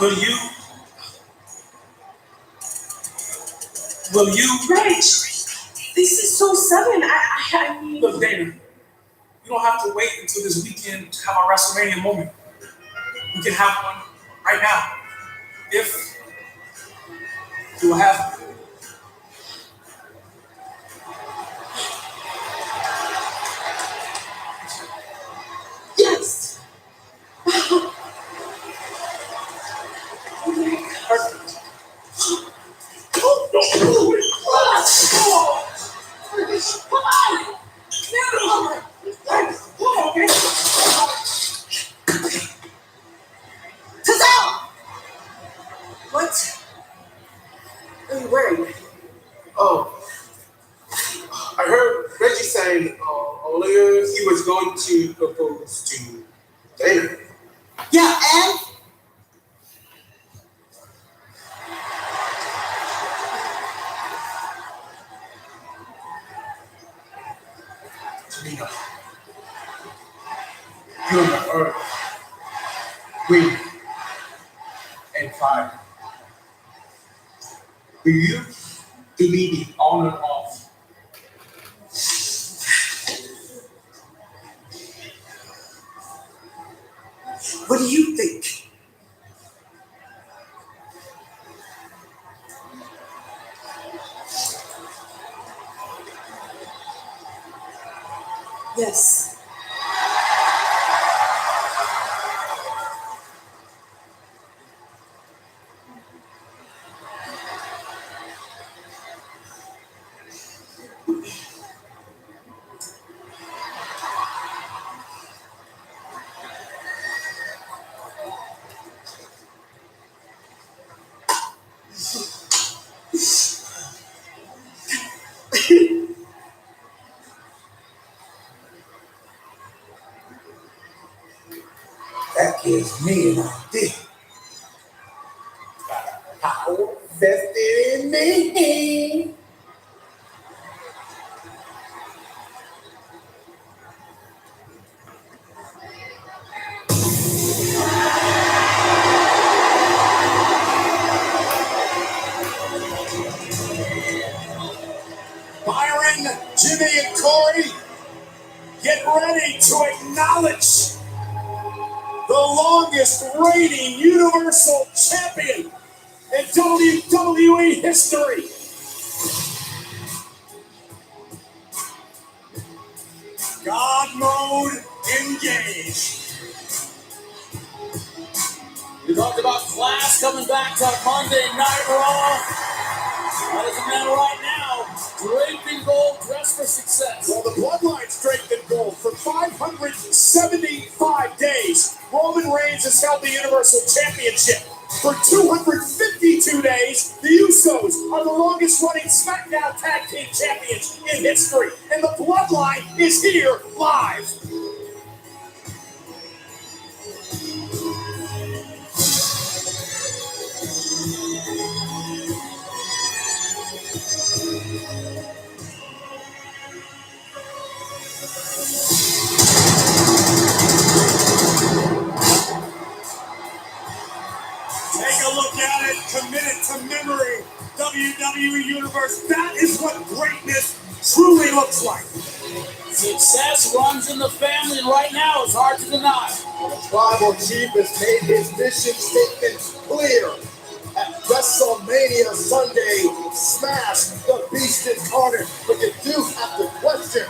Will you? Reg, this is so sudden. I mean... Look, Dana, you don't have to wait until this weekend to have our WrestleMania moment. We can have one right now. If you will have. Yes. Perfect. Come on. Tazelle! What are you wearing? Oh, I heard Reggie saying earlier he was going to propose to Dana. Yeah, and? Tamina, you and the earth, wind, and fire. For you to be the honor of What do you think? Yes. That gives me an idea. Power vested in me. Byron, Jimmy, and Corey, get ready to acknowledge the longest reigning Universal Champion in WWE history. God mode engage. We talked about Class coming back to Monday Night Raw. That doesn't matter right now. Draped in gold, dressed for success. Well, the Bloodline's draped in gold. For 575 days, Roman Reigns has held the Universal Championship. For 252 days, the Usos are the longest-running SmackDown Tag Team Champions in history. And the Bloodline is here live. Take a look at it, commit it to memory. WWE Universe, that is what greatness truly looks like. Success runs in the family, and right now it's hard to deny. The tribal chief has made his mission statement clear. At WrestleMania Sunday, smash the Beast incarnate. But you do have to question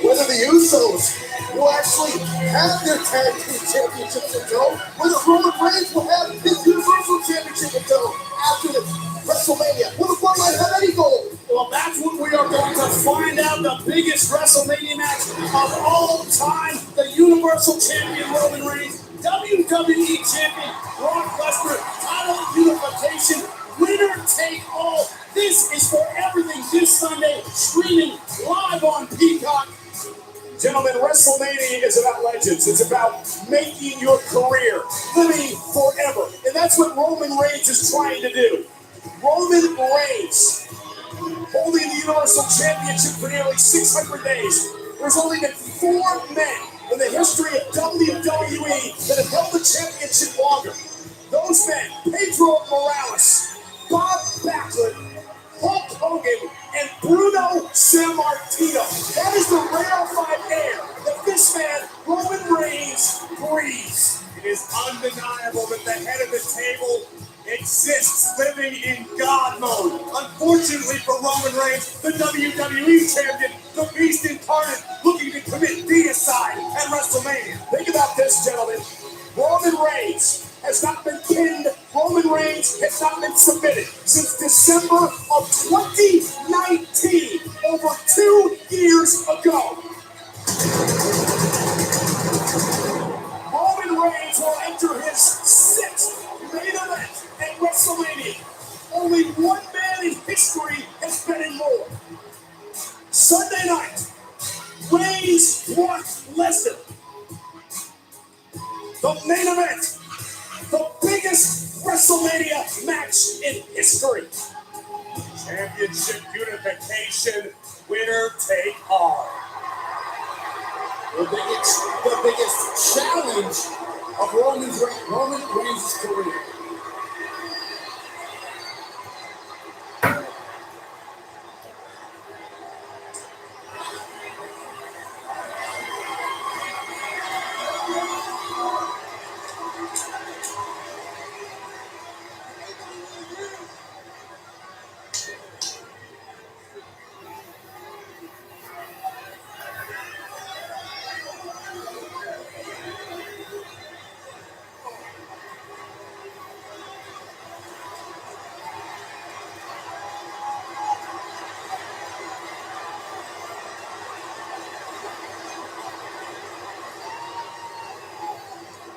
whether the Usos will actually have their tag team championships in tow, whether Roman Reigns will have his Universal Championship in tow after the WrestleMania. Will the Bloodline have any gold? Well, that's what we are going to find out. The biggest WrestleMania match of all time. The Universal Champion Roman Reigns, WWE Champion Brock Lesnar, title unification, winner take all. This is for everything this Sunday, streaming live on Peacock. Gentlemen, WrestleMania is about legends. It's about making your career, living forever. And that's what Roman Reigns is trying to do. Roman Reigns, holding the Universal Championship for nearly 600 days. There's only been 4 men in the history of WWE that have held the championship longer. Those men, Pedro Morales, Bob Backlund, Hulk Hogan, and Bruno Sammartino. That is the rarefied air that this man, Roman Reigns, breathes. breathes. It is undeniable that the head of the table exists living in God mode. Unfortunately for Roman Reigns, the WWE champion, the beast incarnate, looking to commit deicide at WrestleMania. Think about this, gentlemen. Roman Reigns has not been pinned. Roman Reigns has not been submitted since December of 2019, over 2 years ago. Roman Reigns will enter his 6th main event at WrestleMania. Only one man in history has been in more. Sunday night, Reigns Brock Lesnar. The main event, the biggest WrestleMania match in history. Championship unification, winner take all. The biggest challenge of Roman Reigns' career.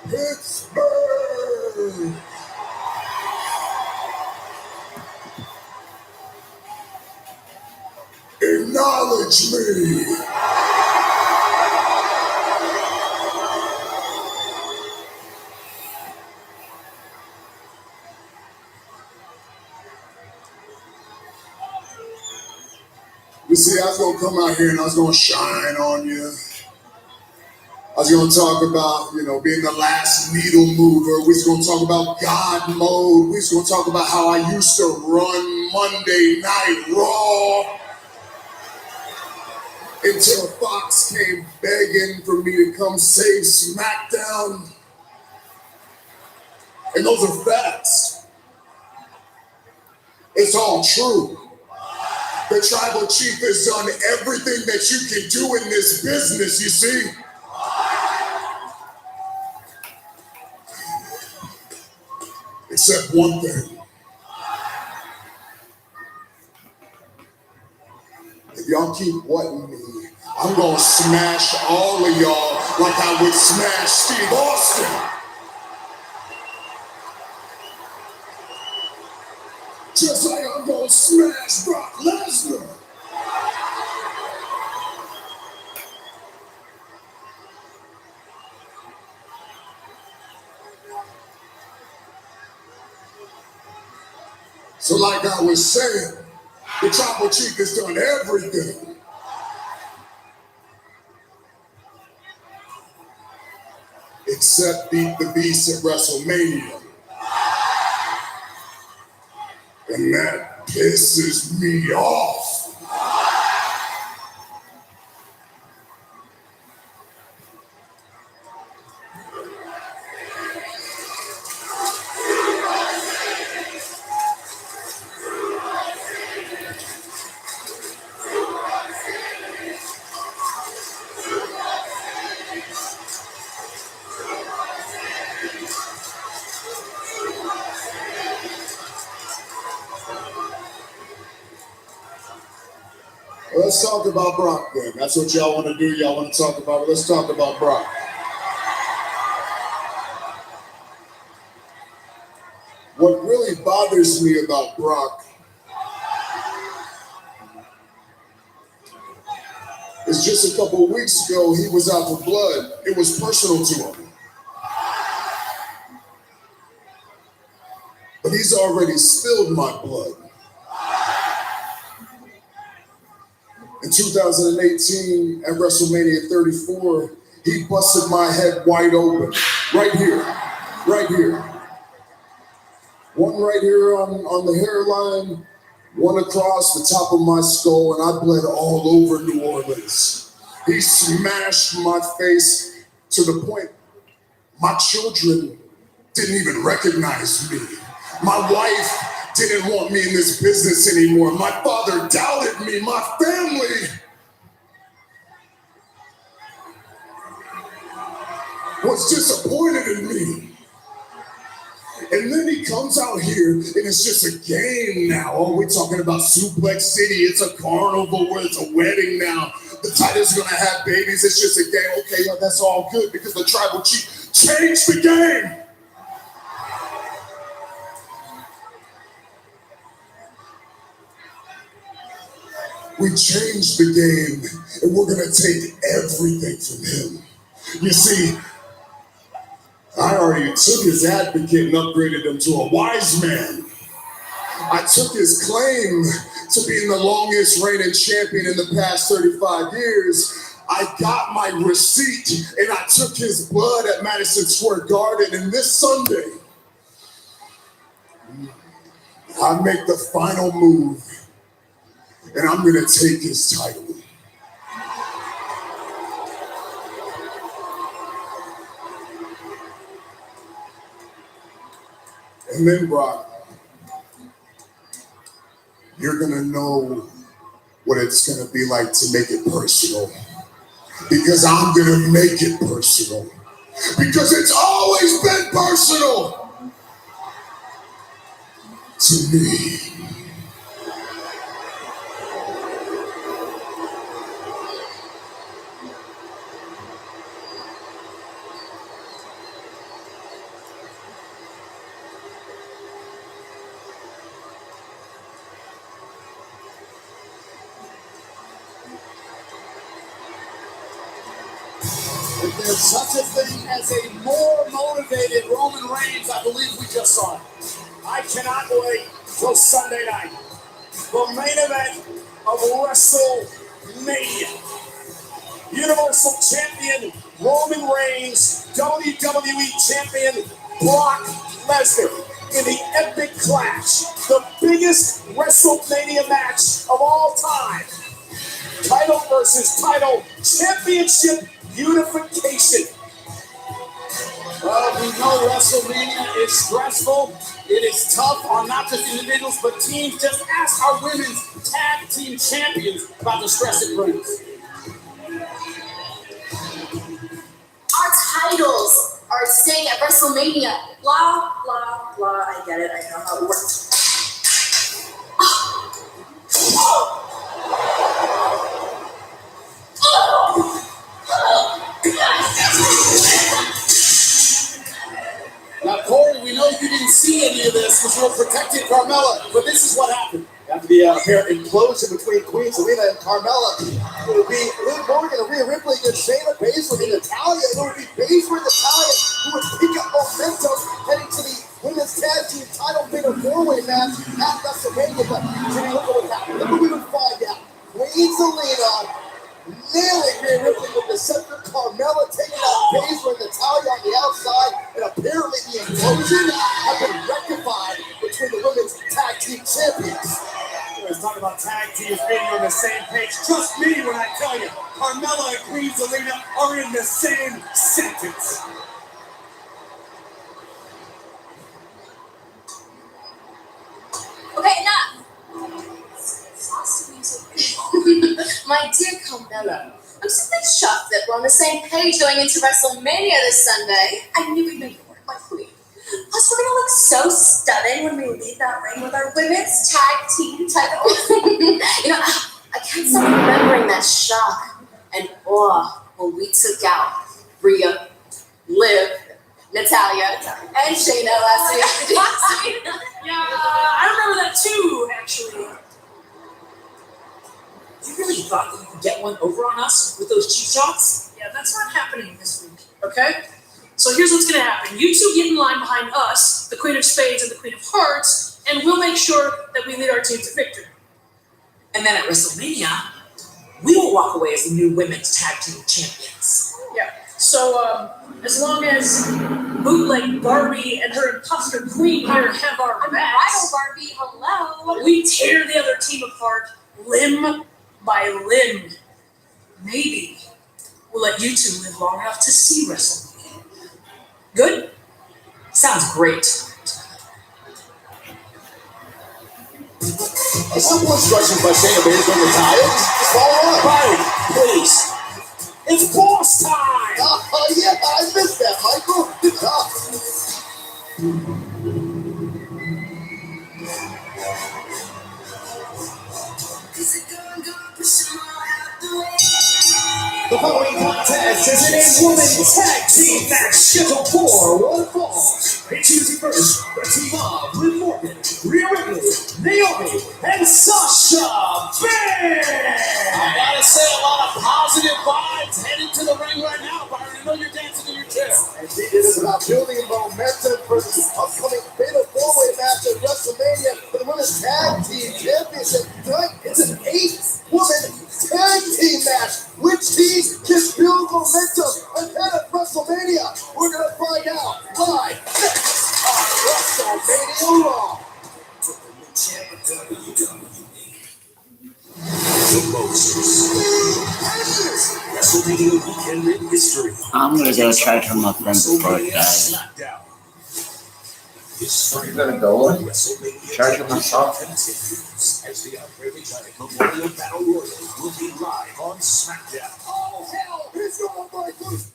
Pittsburgh! Acknowledge me! You see, I was going to come out here and I was going to shine on you. I was going to talk about, being the last needle mover. We was going to talk about God mode. We was going to talk about how I used to run Monday Night Raw. Until Fox came begging for me to come save SmackDown. And those are facts. It's all true. The tribal chief has done everything that you can do in this business, you see. Except one thing. If y'all keep wanting me, I'm gonna smash all of y'all like I would smash Steve Austin. Just like I'm gonna smash Brock Lesnar. So like I was saying, the tribal chief has done everything. Except beat the beast at WrestleMania. And that pisses me off. Let's talk about Brock then. That's what y'all want to do. Y'all want to talk about it. Let's talk about Brock. What really bothers me about Brock is just a couple of weeks ago, he was out for blood. It was personal to him. But he's already spilled my blood. In 2018, at WrestleMania 34, he busted my head wide open. Right here. Right here. One right here on the hairline, one across the top of my skull, and I bled all over New Orleans. He smashed my face to the point My children didn't even recognize me. My wife didn't want me in this business anymore. My father doubted me. My family was disappointed in me. And then he comes out here and it's just a game now. Oh, we're talking about Suplex City. It's a carnival where it's a wedding now. The Titans are gonna have babies. It's just a game. Okay, well, that's all good because the Tribal Chief changed the game. We changed the game and we're gonna take everything from him. You see, I already took his advocate and upgraded him to a wise man. I took his claim to being the longest reigning champion in the past 35 years. I got my receipt and I took his blood at Madison Square Garden. And this Sunday, I make the final move and I'm gonna take his title. And then, Brock, you're gonna know what it's gonna be like to make it personal. Because I'm gonna make it personal. Because it's always been personal to me. If there's such a thing as a more motivated Roman Reigns, I believe we just saw it. I cannot wait till Sunday night. The main event of WrestleMania. Universal Champion Roman Reigns, WWE Champion Brock Lesnar in the epic clash. The biggest WrestleMania match of all time. Title versus title, championship unification. We know WrestleMania is stressful. It is tough on not just individuals, but teams. Just ask our women's tag team champions about the stress it brings. Our titles are at stake at WrestleMania. Blah, blah, blah. I get it. I know how it works. Now, Corey, we know you didn't see any of this because you were protecting Carmella, but this is what happened. After the apparent implosion between Queen Zelina and Carmella, it would be Liv Morgan and Rhea Ripley against Shayna Baszler and Natalya, and it would be Baszler and Natalya who would pick up momentum heading to the women's tag team title fatal four-way match at WrestleMania. But Jimmy, look at what happened. Look what we would find out. Queen Zelina nailing Rhea Ripley with the scepter, Carmella taking out Baszler and Natalya on the outside, and apparently the implosion had been rectified between the women's tag team champions. Let's talk about tag teams being on the same page. Trust me when I tell you, Carmella and Queen Zelina are in the same sentence. Okay, enough. My dear Carmella, I'm simply shocked that we're on the same page going into WrestleMania this Sunday. I knew we'd make it work, my queen. Plus, we're gonna look so stunning when we leave that ring with our women's tag team title. I can't stop remembering that shock and awe when we took out Rhea, Liv, Natalya, and Shayna last week. Yeah, I remember that too, actually. You really thought that you could get one over on us with those cheap shots? Yeah, that's not happening this week, okay? So here's what's gonna happen. You two get in line behind us, the Queen of Spades and the Queen of Hearts, and we'll make sure that we lead our team to victory. And then at WrestleMania, we will walk away as the new women's tag team champions. Yeah, so as long as bootleg Barbie and her imposter queen here have our backs, Bridal Barbie, hello. we tear the other team apart limb by limb. Maybe we'll let you two live long enough to see WrestleMania. Good sounds great. A simple instructions by Shayna Baszler don't retire. Just follow on. Byron, please. It's boss time! Oh, yeah, I missed that, Michael. Good job. The following contest is in a women's tag team match scheduled for one fall. Introducing first, the team of Liv Morgan, Rhea Ripley, Naomi, and Sasha Banks. I gotta say, a lot of positive vibes heading to the ring right now, Byron. I know you're dancing in your chair. Indeed, it is about building momentum for the upcoming Fatal 4-Way match at WrestleMania for the Women's Tag Team Championship. Tonight, it's an 8-woman tag team match. Which team can build momentum ahead of WrestleMania? We're going to find out live next on WrestleMania Raw. The most WrestleMania weekend in history. I'm gonna go charge for my friend before it dies. You're gonna go charge for myself? As the Australian Giant Memorial Battle Royal will be live on SmackDown. Oh, hell! It's going to break loose!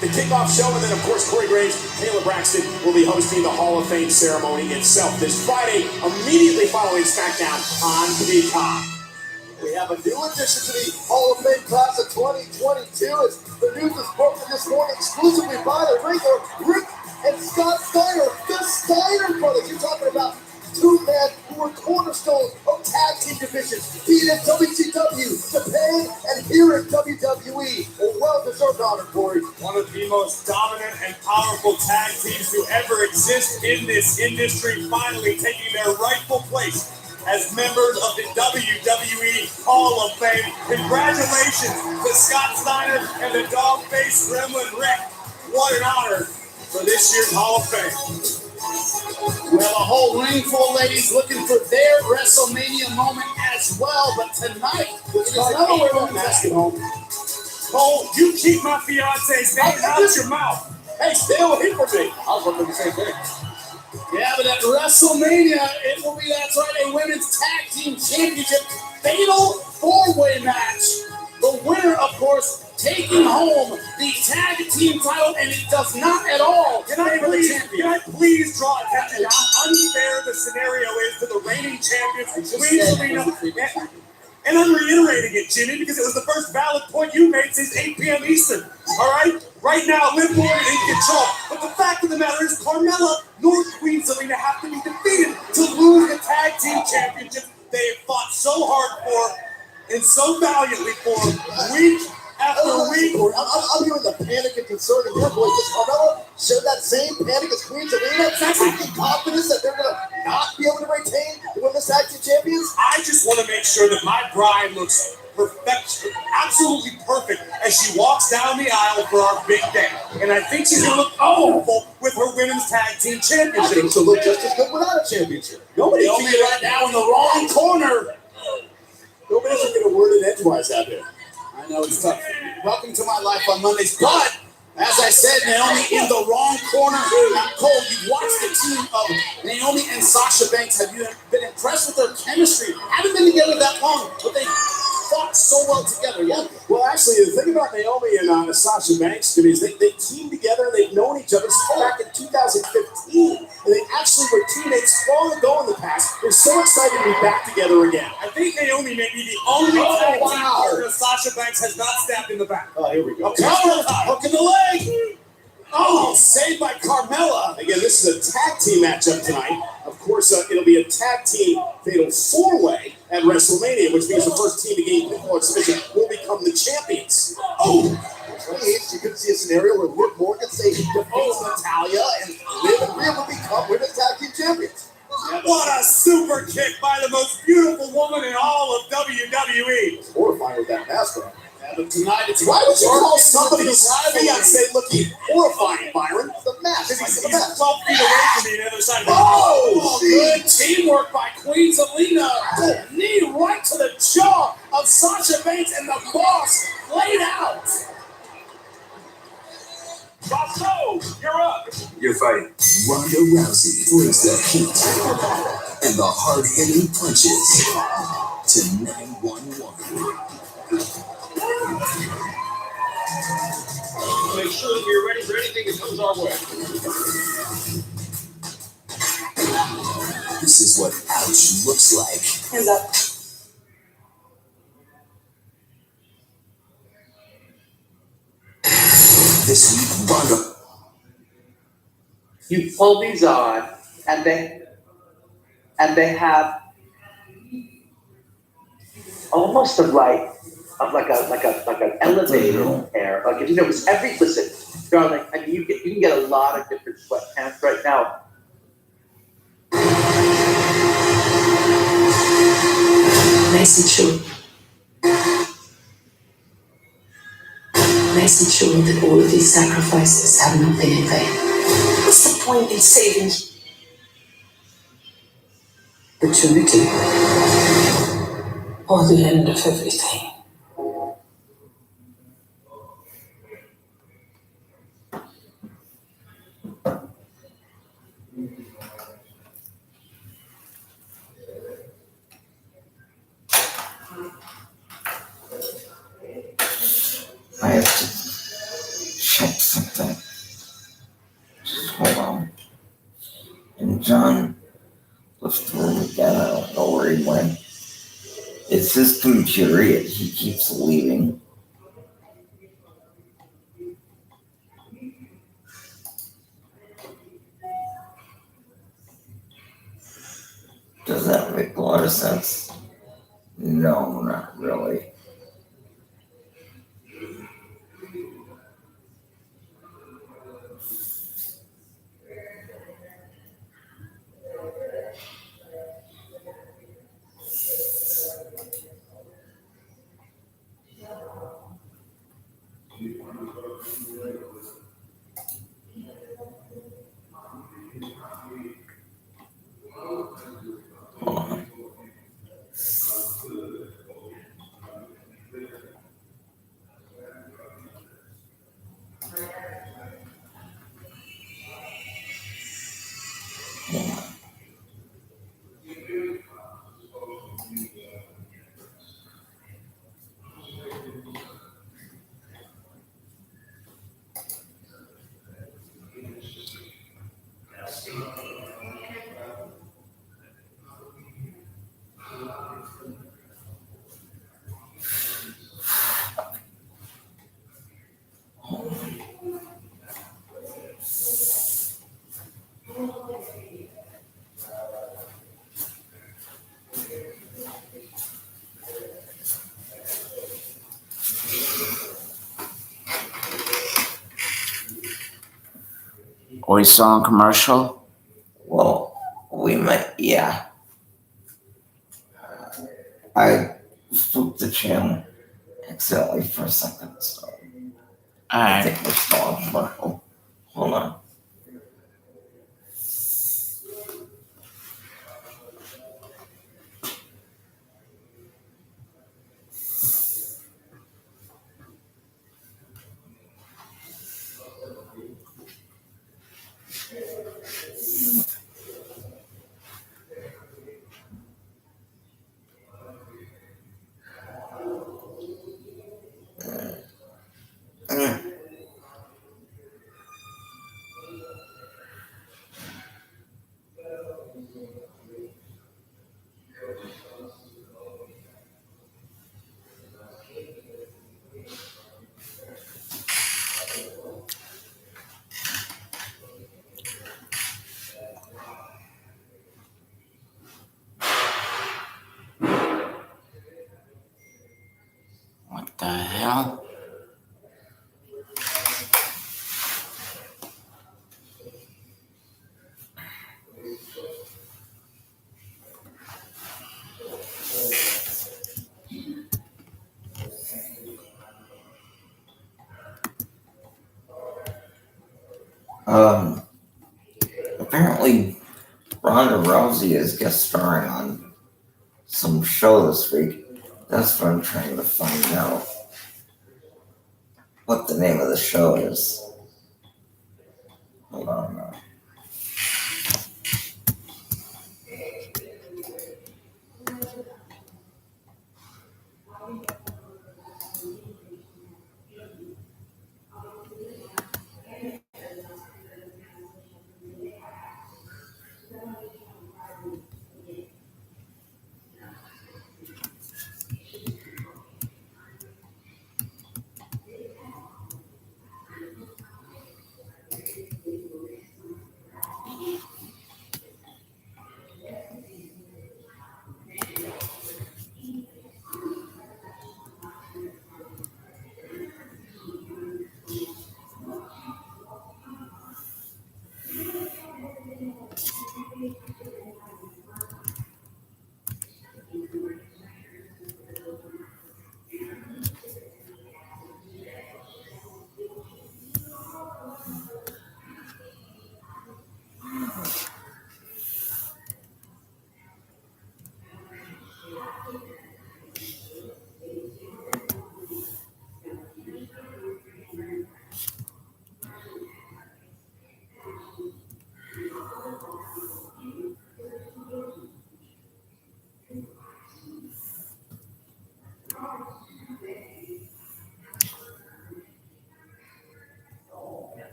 The kickoff show, and then of course Corey Graves, Kayla Braxton will be hosting the Hall of Fame ceremony itself this Friday, immediately following SmackDown on Peacock. We have a new addition to the Hall of Fame class of 2022. As the news is broken this morning exclusively by the Ringer, Rick and Scott Steiner, the Steiner brothers. You're talking about two men who were cornerstones of tag team divisions, be it in WCW, Japan, and here in WWE. A well-deserved honor, Corey. One of the most dominant and powerful tag teams to ever exist in this industry, finally taking their rightful place as members of the WWE Hall of Fame. Congratulations to Scott Steiner and the dog-faced gremlin Rick. What an honor for this year's Hall of Fame. We have a whole ring full of ladies looking for their WrestleMania moment as well, but tonight, it's another way to ask it home. Cole, you keep my fiance's name out your mouth. Hey, stay away from me. I was wondering the same thing. Yeah, but at WrestleMania, it will be, that's right, a women's tag team championship fatal 4-way match. The winner, of course, taking home the tag team title, and it does not at all favor the champion. Can I please draw attention to how unfair the scenario is to the reigning champions, Queen Zelina? And I'm reiterating it, Jimmy, because it was the first valid point you made since 8 p.m. Eastern. All right? Right now, Liv Morgan in control. But the fact of the matter is, Carmella nor Queen Zelina have to be defeated to lose the tag team championship they have fought so hard for and so valiantly for week after week. I'm hearing the panic and concern in your voice. Does Carmella share that same panic as Queen Zelina? Exactly. Confidence that they're going to not be able to retain the women's tag team champions? I just want to make sure that my bride looks perfect, absolutely perfect as she walks down the aisle for our big day. And I think she's going to look wonderful with her women's tag team championship. I think she'll look just as good without a championship. Nobody can get right now in the wrong corner. Nobody should get a word in edgewise out there. I know it's tough. Welcome to my life on Mondays. But, as I said, Naomi in the wrong corner. Now, Cole, you've watched the team of Naomi and Sasha Banks. Have you been impressed with their chemistry? Haven't been together that long, but they fought so well together, yeah? Well, actually, the thing about Naomi and Sasha Banks, Jimmy, is they teamed together. They've known each other since back in 2015. And they actually were teammates long ago in the past. They're so excited to be back together again. I think Naomi may be the only tag team partner Sasha Banks has not stabbed in the back. Oh, here we go. Hook in the leg. Oh, saved by Carmella. Again, this is a tag team matchup tonight. Of course, it'll be a tag team fatal 4-way at WrestleMania, which means the first team to gain pinfall submission will become the champions. Oh! ROH, you could see a scenario where Liv Morgan say defeats Natalia and Liv and Rhea will become women's tag team champions. What a super kick by the most beautiful woman in all of WWE. It's horrifying with that mask on. Yeah, but tonight it's Why would you call somebody It's fiancé looking horrifying, Byron? The mask. Because Like he's the mask. 12 feet away from me on the other side of the Oh, good teamwork by Queen Zelina. Knee right to the jaw of Sasha Banks, and the boss laid out. Basso, you're up. You're fighting. Ronda Rousey brings the heat and the hard-hitting punches to 911. Make sure that you're ready for anything that comes our way. This is what ouch looks like. Hands up. This week, Ronda. You pull these on, and they have almost a like an elevated air. Like if you know, it's listen, darling. I mean, you can get a lot of different sweatpants right now. Nice and true. Nice and true that all of these sacrifices have not been in vain. What's the point in saving The Trinity, or the end of everything. I have to check something. Just hold on. And John left the room again. I don't know where he went. It's his computer, yet he keeps leaving. Does that make a lot of sense? No, not really. Are we still on commercial? Well, we might, yeah. I flipped the channel accidentally for a second, so I think we're still on commercial. Hold on. What the hell? Apparently Ronda Rousey is guest starring on some show this week. That's what I'm trying to find out. What the name of the show is. Hold on now.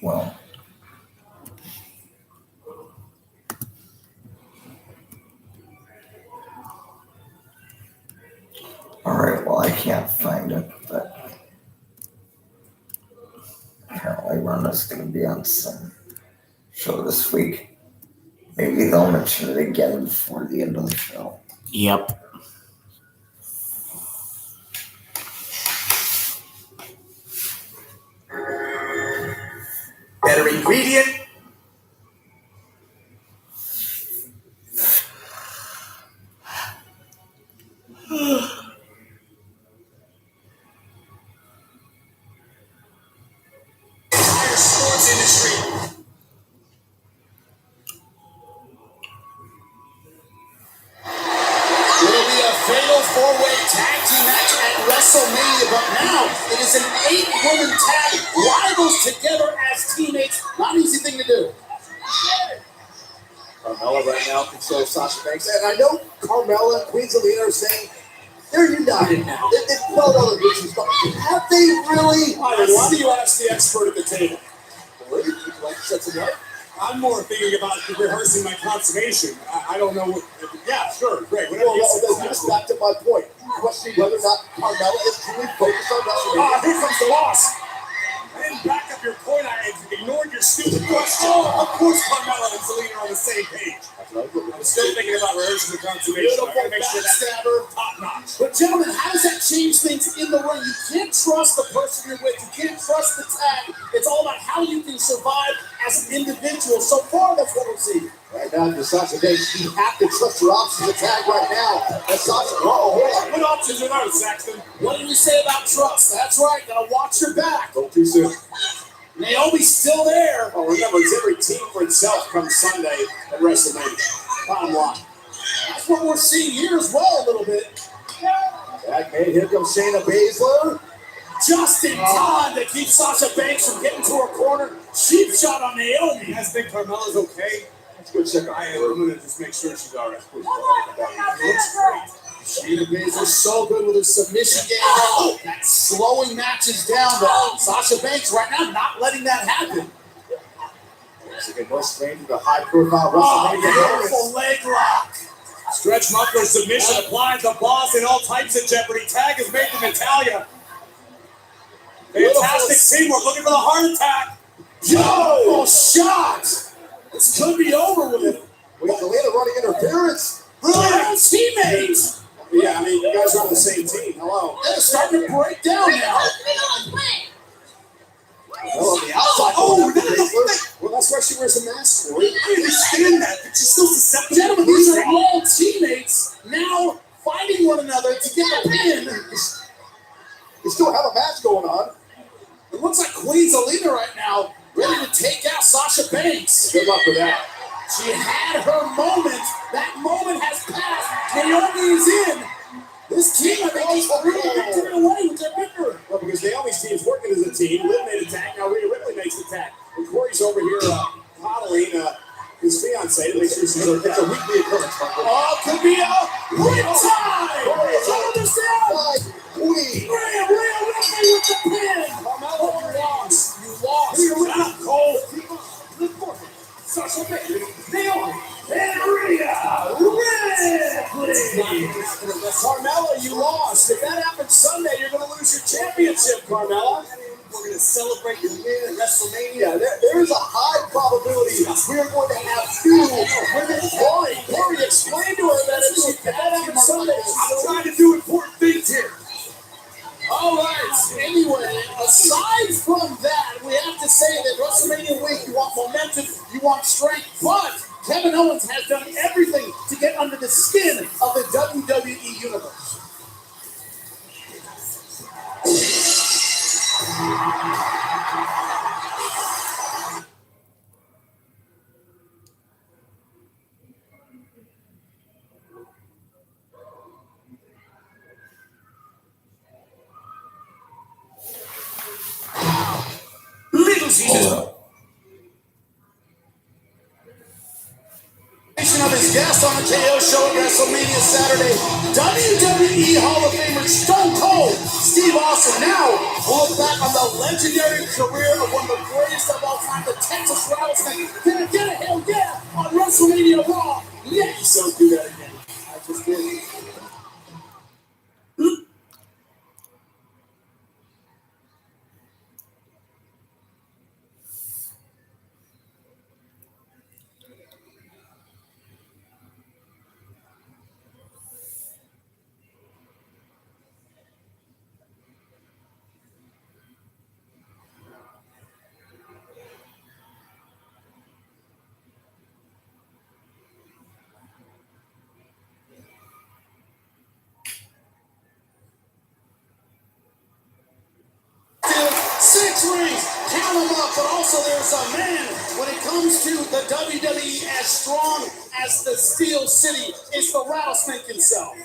Well, alright, well, I can't find it, but apparently Ronda's going to be on some show this week. Maybe they'll mention it again before the end of the show. Yep. Better ingredient. Sports industry. Will be a fatal four-way tag team match at WrestleMania, but now it is an 8-woman tag. Rivals together as teammates. Not an easy thing to do. Carmella right now controls Sasha Banks, and I know Carmella, Queen Zelina are saying they're united now. They've felt all the bitches, but have they really? Why do you ask the expert at the table? Would you like to set some up? I'm more thinking about rehearsing my consummation. I don't know what. Yeah, sure, great. Whatever Well, you that's suggest. back to my point. Questioning whether or not Carmella is truly focused on WrestleMania. Here comes the loss. I didn't back up your point. I ignored your stupid question. Of course, Carmella and Zelina are on the same page. I'm still thinking about rehearsing the consummation. I gotta make sure that's top notch. But gentlemen, how does that change things in the ring? You can't trust the person you're with. You can't trust the tag. It's all about how you can survive as an individual. So far, that's what we're seeing. Right now, for Sasha Banks, you have to trust your options to tag right now. And Sasha, hold on. What options are those, Saxton? What did we say about trust? That's right. Gotta watch your back. Don't too soon. Naomi's still there. Oh, remember, it's every team for itself come Sunday at WrestleMania. Bottom line. That's what we're seeing here as well a little bit. Okay, here comes Shayna Baszler. Just in time to keep Sasha Banks from getting to her corner. Cheap shot on Naomi. You guys think Carmella's okay? Let's go check I am. I'm gonna just make sure she's all right. Looks great. Shayna Baszler so good with her submission game. Oh, that's slowing matches down. But Sasha Banks right now not letting that happen. She can go straight to the high-profile WrestleMania. Beautiful leg lock. Stretch muffler submission applied. The boss in all types of jeopardy. Tag is made to Natalia. Fantastic teamwork. Looking for the heart attack. Yo! Shot! This could be over with. Wait, Zelina running interference. Brilliant teammates! Yeah, I mean, you guys are on the same team. Hello. They're starting to break down now. Oh, the outside. Well, that's why she wears a mask for it. I understand that, but you're still susceptible. Gentlemen, these are all teammates now fighting one another to get a win. We still have a match going on. It looks like Queen Zelina right now ready to take out Sasha Banks. Good luck with that. She had her moment. That moment has passed. Naomi's in. This team, I think, is really victory away with their victory. Well, because Naomi's team is working as a team. Liv made a tag. Now Rhea Ripley makes the tag. And Corey's over here coddling his fiancée to make sure she's okay. It's a weekly occurrence. Oh, could be a riptide! Queen. Rhea Ripley with the pin. Carmelo, you lost. You lost. Shut up, Cole. Sasha Banks, Naomi, and Rhea Ripley. Carmella, you lost. If that happens Sunday, you're going to lose your championship, Carmella. We're going to celebrate your win at WrestleMania. There is a high probability we are going to have two women. Corey explained to her that if that happens Sunday, I'm trying to do important things here. All right. Anyway, aside from that, we have to say that WrestleMania week, you want momentum, you want strength, but Kevin Owens has done everything to get under the skin of the WWE Universe. Little Caesars. Of his guest on the KO show at WrestleMania Saturday, WWE Hall of Famer Stone Cold Steve Austin now will look back on the legendary career of one of the greatest of all time, the Texas Rattlesnake. Can I get a hell yeah on WrestleMania Raw? Yes. Don't do that again. I just did. Six rings, count them up, but also there's a man when it comes to the WWE as strong as the Steel City. It's the Rattlesnake himself.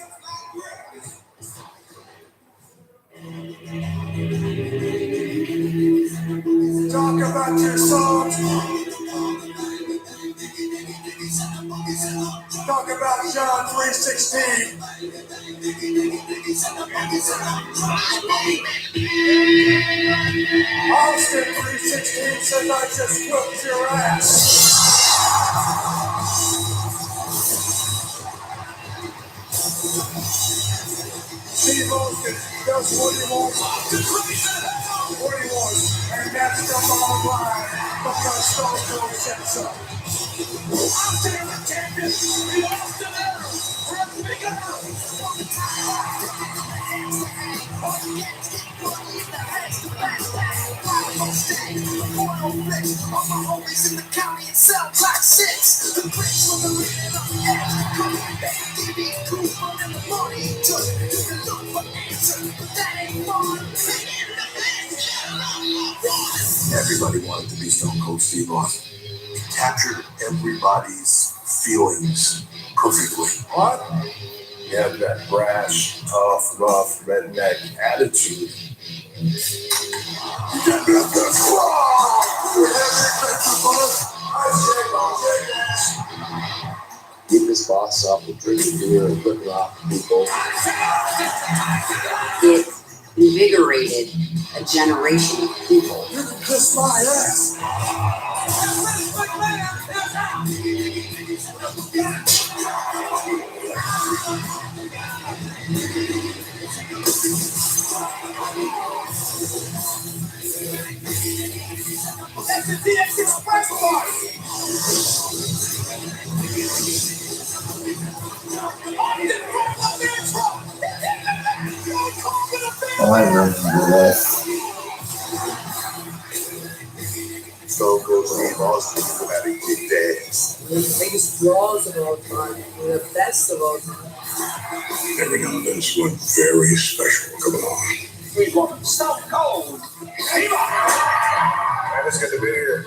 Talk about your songs. Talk about John 3:16. Austin 3:16 says I just whooped your ass. Steve Austin does what he wants. What he wants. And that's the bottom line. Because Stone Cold said so. Austin the champion. The Austin era. We're bigger. In the county itself, Black 6. The bricks from the rear of the air. Coming back to be cool in the morning. Just you can look for answers, but that ain't fun. Everybody wanted to be Stone Cold Steve Austin. He captured everybody's feelings perfectly. What? He had that brash, tough, rough, redneck attitude. Keep his boss up with drinking beer and putting rock people. It invigorated a generation of people. You can kiss my ass. That's the DX Express party. Oh, I remember this. Stone Cold Steve Austin would have to kick ass. One of the biggest draws of all time. One of the best of all time. Every now and then, someone very special coming on. Please welcome Stone Cold. Hey, let's get the beer.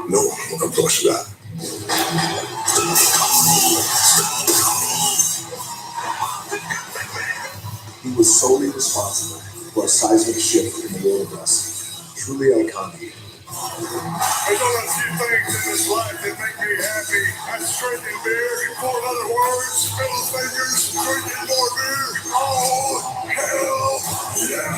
No, we'll come close to that. He was solely responsible for a seismic shift in the world of wrestling. Truly iconic. There's only a few things in this life that make me happy. That's drinking beer, in 4 other words, middle fingers, drinking more beer. Oh, hell yeah.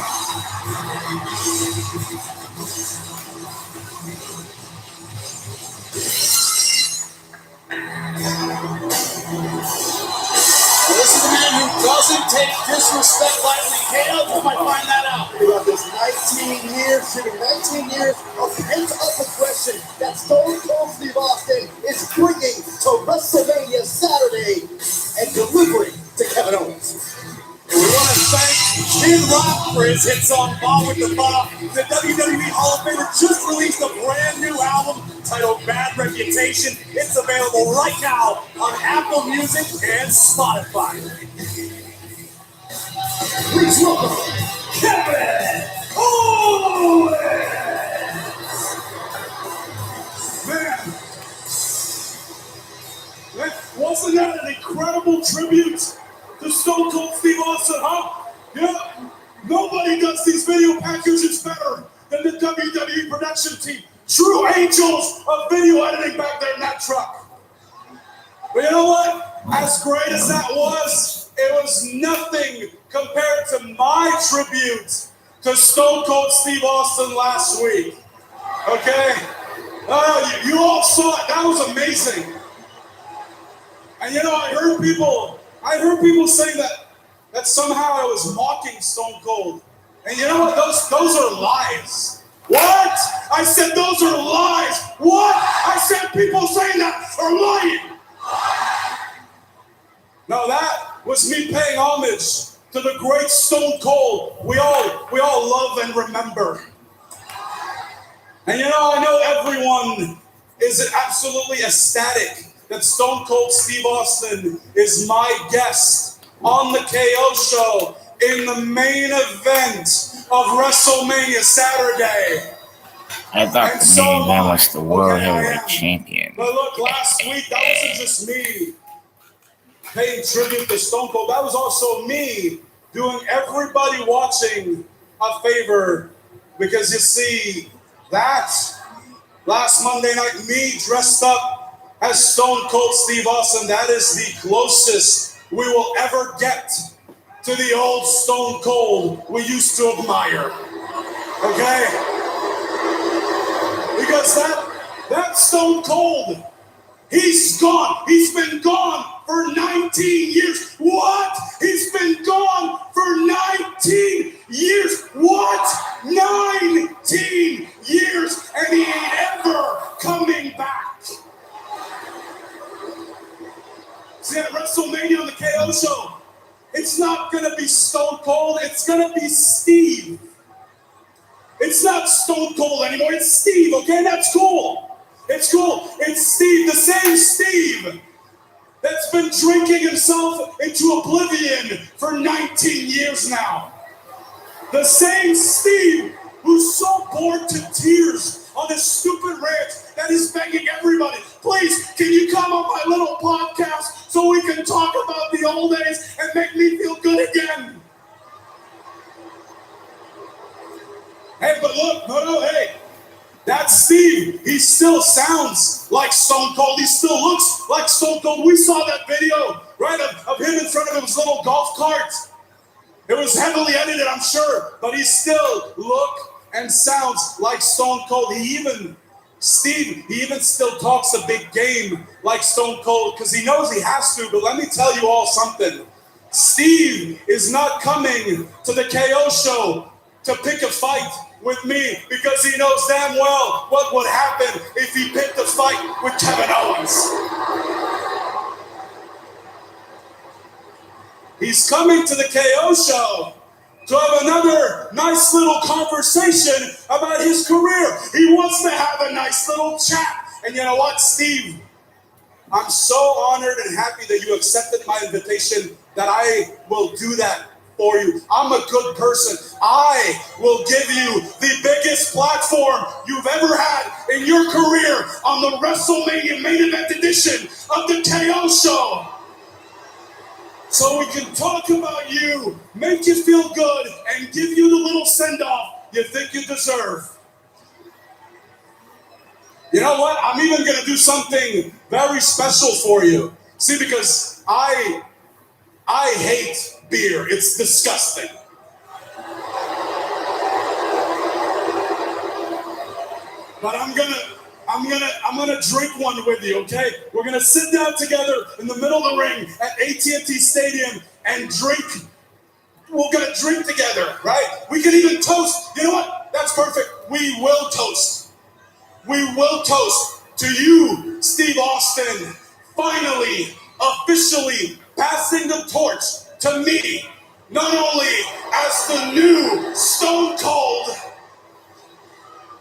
This is a man who doesn't take disrespect lightly. KO, you might find that out. About this 19 years, shooting 19 years of pent-up aggression that Stone Cold Steve Austin is bringing to WrestleMania Saturday and delivering to Kevin Owens. And we want to thank Kid Rock for his hit song Ball with the Ball. The WWE Hall of Famer just released a brand new album titled Bad Reputation. It's available right now on Apple Music and Spotify. Please welcome Kevin Owens! Man, wasn't that an incredible tribute to Stone Cold Steve Austin, huh? Yeah, nobody does these video packages better than the WWE production team. True angels of video editing back there in that truck. But you know what? As great as that was, it was nothing compared to my tribute to Stone Cold Steve Austin last week. Okay? You all saw it. That was amazing. And you know, I heard people saying that somehow I was mocking Stone Cold. And you know what? Those are lies. What? I said those are lies. What? I said people saying that are lying. No, that was me paying homage to the great Stone Cold we all love and remember. And you know, I know everyone is absolutely ecstatic that Stone Cold Steve Austin is my guest on the KO show in the main event of WrestleMania Saturday. I thought the main event was the World Heavyweight Champion. But look, last week, that wasn't just me paying tribute to Stone Cold. That was also me doing everybody watching a favor. Because you see, that last Monday night, me dressed up as Stone Cold Steve Austin, that is the closest we will ever get to the old Stone Cold we used to admire. Okay? Because that Stone Cold, he's gone. He's been gone for 19 years. What? He's been gone for 19 years. What? 19 years, and he ain't ever coming back. See, at WrestleMania on the KO show, it's not going to be Stone Cold. It's going to be Steve. It's not Stone Cold anymore. It's Steve, okay? That's cool. It's cool. It's Steve, the same Steve that's been drinking himself into oblivion for 19 years now. The same Steve who's so bored to tears on this stupid rant that is begging everybody, please, can you come on my little podcast so we can talk about the old days and make me feel good again? Hey, but look, no, hey, that's Steve. He still sounds like Stone Cold. He still looks like Stone Cold. We saw that video, right, of him in front of his little golf cart. It was heavily edited, I'm sure, but he still look and sounds like Stone Cold. He even still talks a big game like Stone Cold because he knows he has to. But let me tell you all something. Steve is not coming to the KO show to pick a fight with me because he knows damn well what would happen if he picked a fight with Kevin Owens. He's coming to the KO show to have another nice little conversation about his career. He wants to have a nice little chat. And you know what, Steve? I'm so honored and happy that you accepted my invitation that I will do that for you. I'm a good person. I will give you the biggest platform you've ever had in your career on the WrestleMania main event edition of the KO show. So we can talk about you, make you feel good, and give you the little send-off you think you deserve. You know what? I'm even going to do something very special for you. See, because I hate beer. It's disgusting. But I'm gonna drink one with you, okay? We're gonna sit down together in the middle of the ring at AT&T Stadium and drink. We're gonna drink together, right? We can even toast. You know what? That's perfect. We will toast. We will toast to you, Steve Austin, finally, officially passing the torch to me, not only as the new Stone Cold,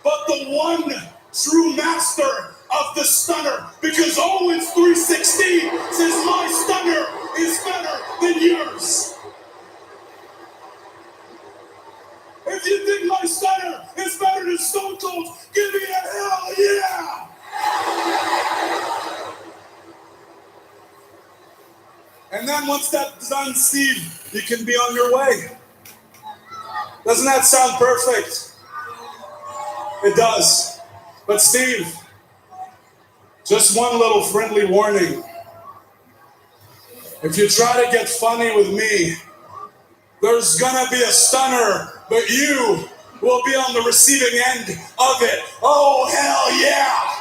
but the one true master of the stunner, because Owens 316 says my stunner is better than yours. If you think my stunner is better than Stone Cold, give me a hell yeah! And then once that's done, Steve, you can be on your way. Doesn't that sound perfect? It does. But Steve, just one little friendly warning. If you try to get funny with me, there's gonna be a stunner, but you will be on the receiving end of it. Oh, hell yeah!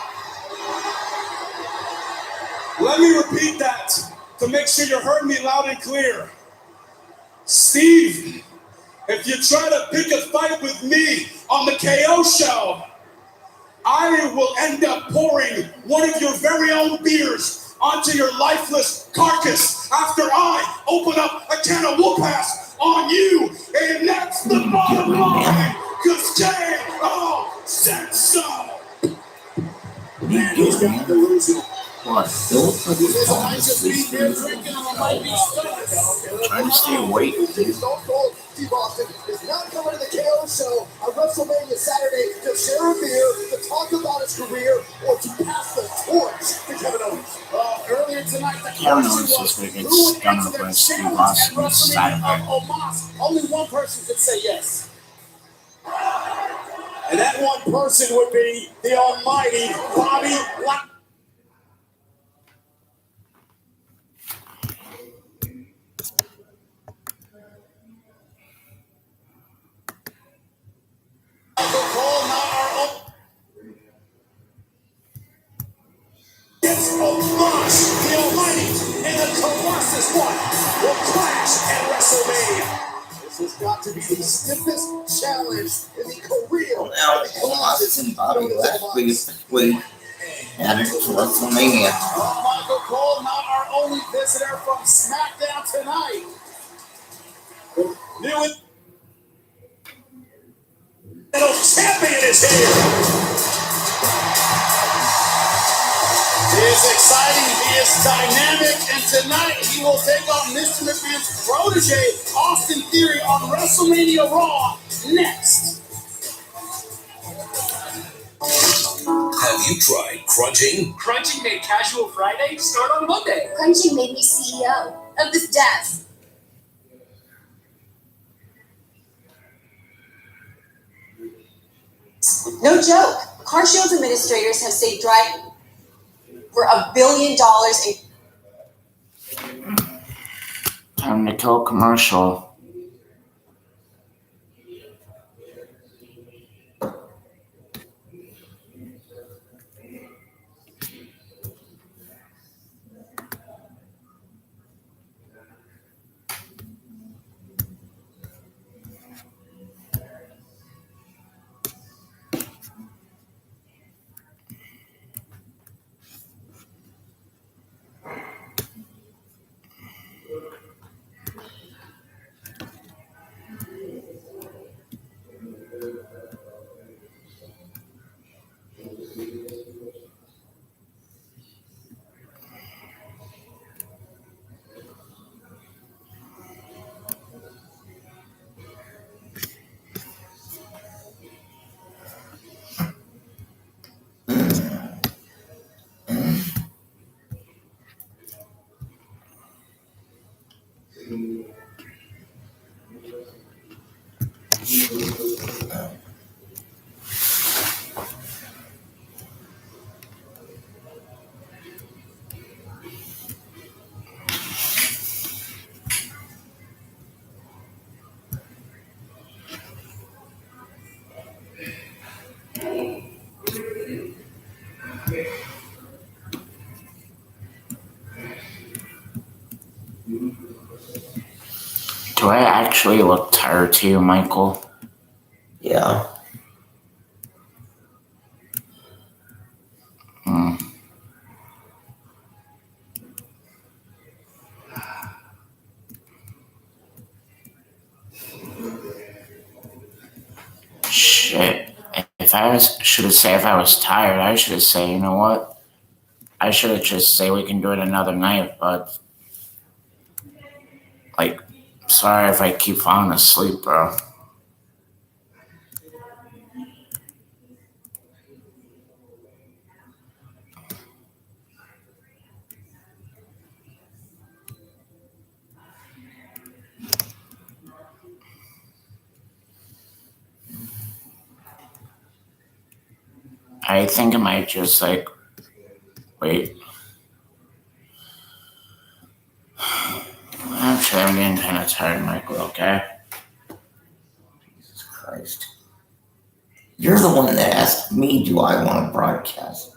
Let me repeat that to make sure you heard me loud and clear. Steve, if you try to pick a fight with me on the KO show, I will end up pouring one of your very own beers onto your lifeless carcass after I open up a can of whoop-ass on you. And that's the bottom line, because KO said so. Man, he's got delusional. What? Trying to stay awake. Stone Cold Steve Austin is not coming to the KO show on WrestleMania Saturday to share a beer, to talk about his career, or to pass the torch to Kevin Owens. Earlier tonight, the Kevin Owens is going to get stunner by Steve Austin on Saturday. Only one person could say yes. And that one person would be the almighty Bobby Lashley. It's Omos, the Almighty, and the Colossus one will clash at WrestleMania. This has got to be the stiffest challenge in the career of the Colossus. And Bobby Lashley week added to WrestleMania. Michael Cole, not our only visitor from SmackDown tonight. New champion is here. He is exciting, he is dynamic, and tonight he will take on Mr. McMahon's protege, Austin Theory, on WrestleMania Raw next. Have you tried crunching? Crunching made Casual Friday start on Monday. Crunching made me CEO of this desk. No joke. CarShield's administrators have saved Drive for $1 billion in. Time to kill a commercial. Do I actually look tired to you, Michael? Yeah. Shit. If I was tired, I should have said, you know what? I should have just say we can do it another night, but like, sorry if I keep falling asleep, bro. I think I might just like wait. Actually, I'm getting kind of tired, Michael, okay? Jesus Christ. You're the one that asked me, do I want to broadcast?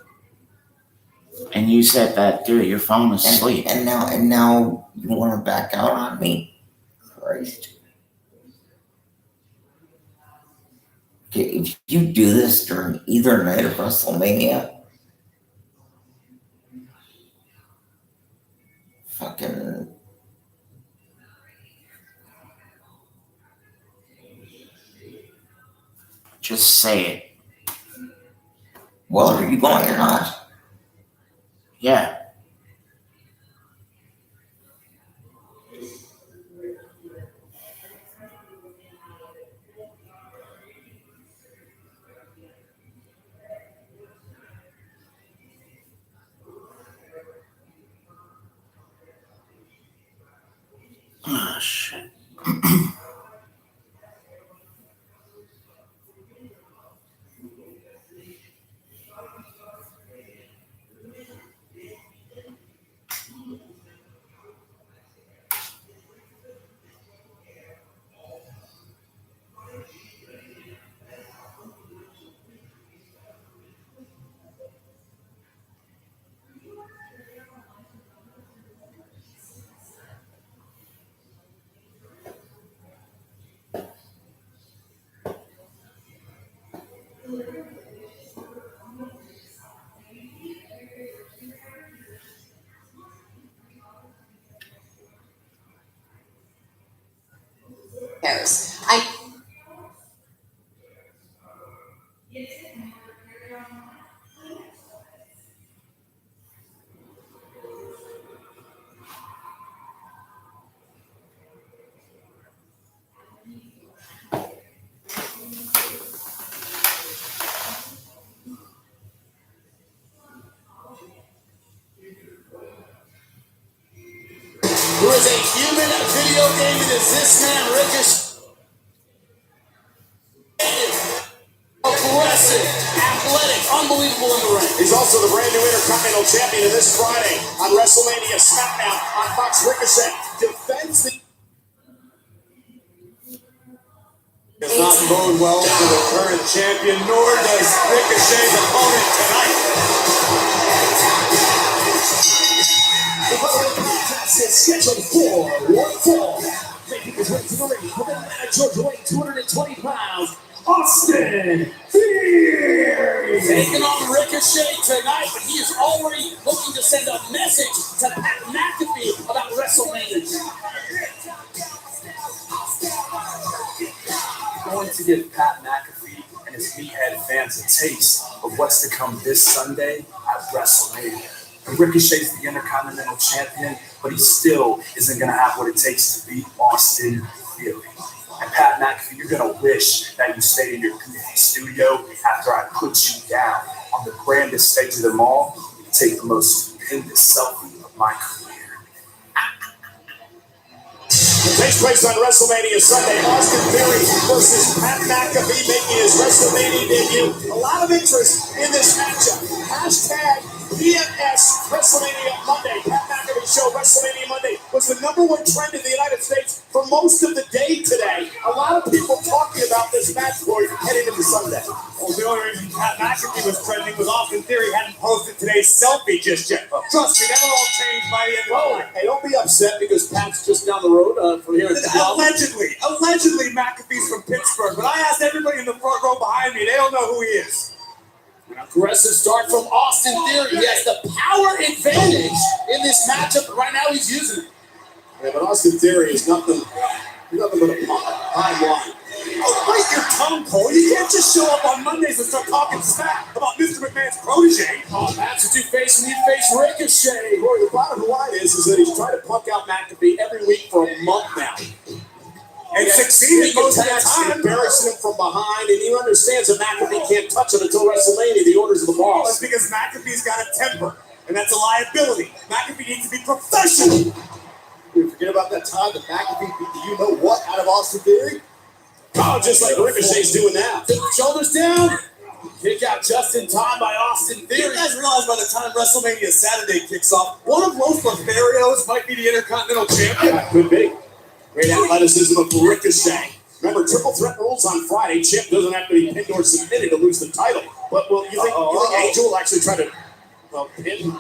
And you said that, dude, you're falling asleep. And now you want to back out on me? Christ. Okay, if you do this during either night of WrestleMania, fucking... Just say it. Well, are you going or not? Yeah. Oh, shit. There is a human video game that is this man, Ricochet. Aggressive, athletic, unbelievable in the ring. He's also the brand new Intercontinental Champion, and this Friday on WrestleMania SmackDown on Fox, Ricochet defends the... Does not bode well for the current champion, nor does Ricochet's opponent tonight. The following contest is scheduled for one fall. Making his way to the ring from Atlanta, Georgia, weighing 220 pounds, Austin Theory. Taking on Ricochet tonight, but he is already looking to send a message to Pat McAfee about WrestleMania. Going to give Pat McAfee and his meathead fans a taste of what's to come this Sunday at WrestleMania. And Ricochet's the Intercontinental Champion, but he still isn't going to have what it takes to beat Austin Theory. And Pat McAfee, you're going to wish that you stayed in your goofy studio after I put you down on the grandest stage of them all to take the most stupendous selfie of my career. takes place on WrestleMania Sunday. Austin Theory versus Pat McAfee making his WrestleMania debut. A lot of interest in this matchup. Hashtag PMS WrestleMania Monday. Pat McAfee show WrestleMania Monday was the #1 trend in the United States for most of the day today. A lot of people talking about this match for heading into Sunday. Well, the only reason Pat McAfee was trending was Austin Theory hadn't posted today's selfie just yet. Trust me, that'll all change by the end of the night. Hey, don't be upset because Pat's just down the road from here. Allegedly, McAfee's from Pittsburgh, but I asked everybody in the front row behind me. They don't know who he is. An aggressive start from Austin Theory. He has the power advantage in this matchup. Right now, he's using it. Yeah, but Austin Theory is nothing but a bottom line. Oh, bite your tongue, Cole. You can't just show up on Mondays and start talking smack about Mr. McMahon's protege. Oh, that's what you face when you face Ricochet. Boy, the bottom line is that he's trying to punk out McAfee every week for a month now. And succeeding most of the time. Embarrassing him from behind, and he understands that McAfee can't touch him until WrestleMania, the orders of the Well, boss. that's because McAfee's got a temper, and that's a liability. McAfee needs to be professional. You forget about that time that McAfee beat the you-know-what out of Austin Theory? Oh, just like Ricochet's doing now. Shoulders down. Kick out just in time by Austin Theory. You guys realize by the time WrestleMania Saturday kicks off, one of Los Lotharios might be the Intercontinental Champion? Yeah, could be. Great athleticism of Ricochet. Remember, triple threat rules on Friday. Chip doesn't have to be pinned or submitted to lose the title. But well, you think Angel will actually try to pin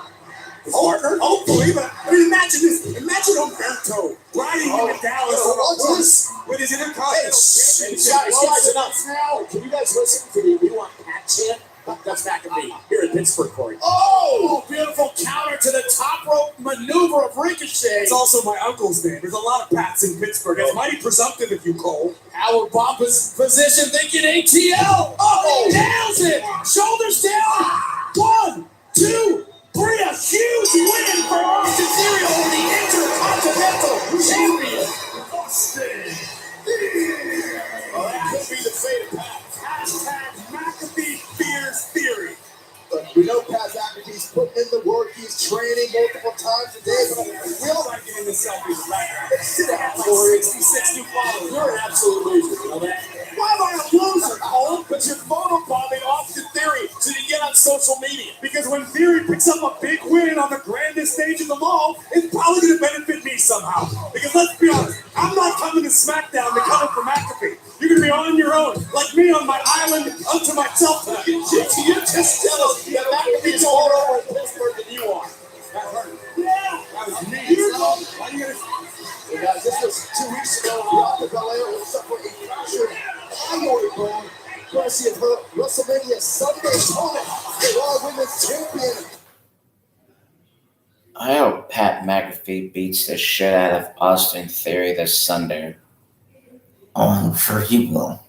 his partner? Hopefully, but I mean, imagine this. Imagine Humberto riding into Dallas on a horse with his Intercontinental Championship. Guys, enough now. Can you guys listen to the We Want Pat chant? That's McAfee here in Pittsburgh, Corey. Oh, beautiful counter to the top rope maneuver of Ricochet. It's also my uncle's name. There's a lot of Pats in Pittsburgh. It's mighty presumptive if you Cole. Power bomb position, thinking ATL. Oh, he nails it. Shoulders down. 1, 2, 3. A huge win for Austin Theory over the Intercontinental Champion. Austin Theory. Oh, that could be the fate of Pat. Hashtag McAfee fears Theory. But we know Pat McAfee's putting in the work. He's training multiple times a day. But we all like getting the selfies right now. Should have had like 66 new followers. You're an absolute loser, you know that? Why am I a loser, Cole? But you're photobombing Austin Theory so you get on social media. Because when Theory picks up a big win on the grandest stage in the mall, it's probably going to benefit me somehow. Because let's be honest, I'm not coming to SmackDown to cover for McAfee. You're going to be on your own, like me on my island unto myself. You just tell us that McAfee's more over in Pittsburgh than you are. That hurt. Yeah, that was me. Why you gonna... Hey guys, this was 2 weeks ago. Bianca Belair will suffer a fractured thyroid bone, courtesy of her WrestleMania Sunday opponent, the Raw Women's Champion. I hope Pat McAfee beats the shit out of Austin Theory this Sunday. Oh, I'm sure he will.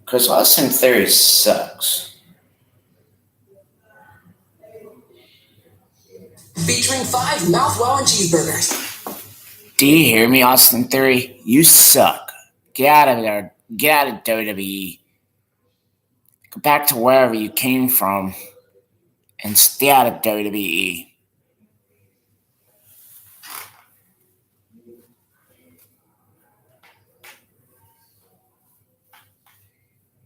Because Austin Theory sucks. Featuring 5 mouth-watering cheeseburgers. Do you hear me, Austin Theory? You suck. Get out of there. Get out of WWE. Go back to wherever you came from and stay out of WWE.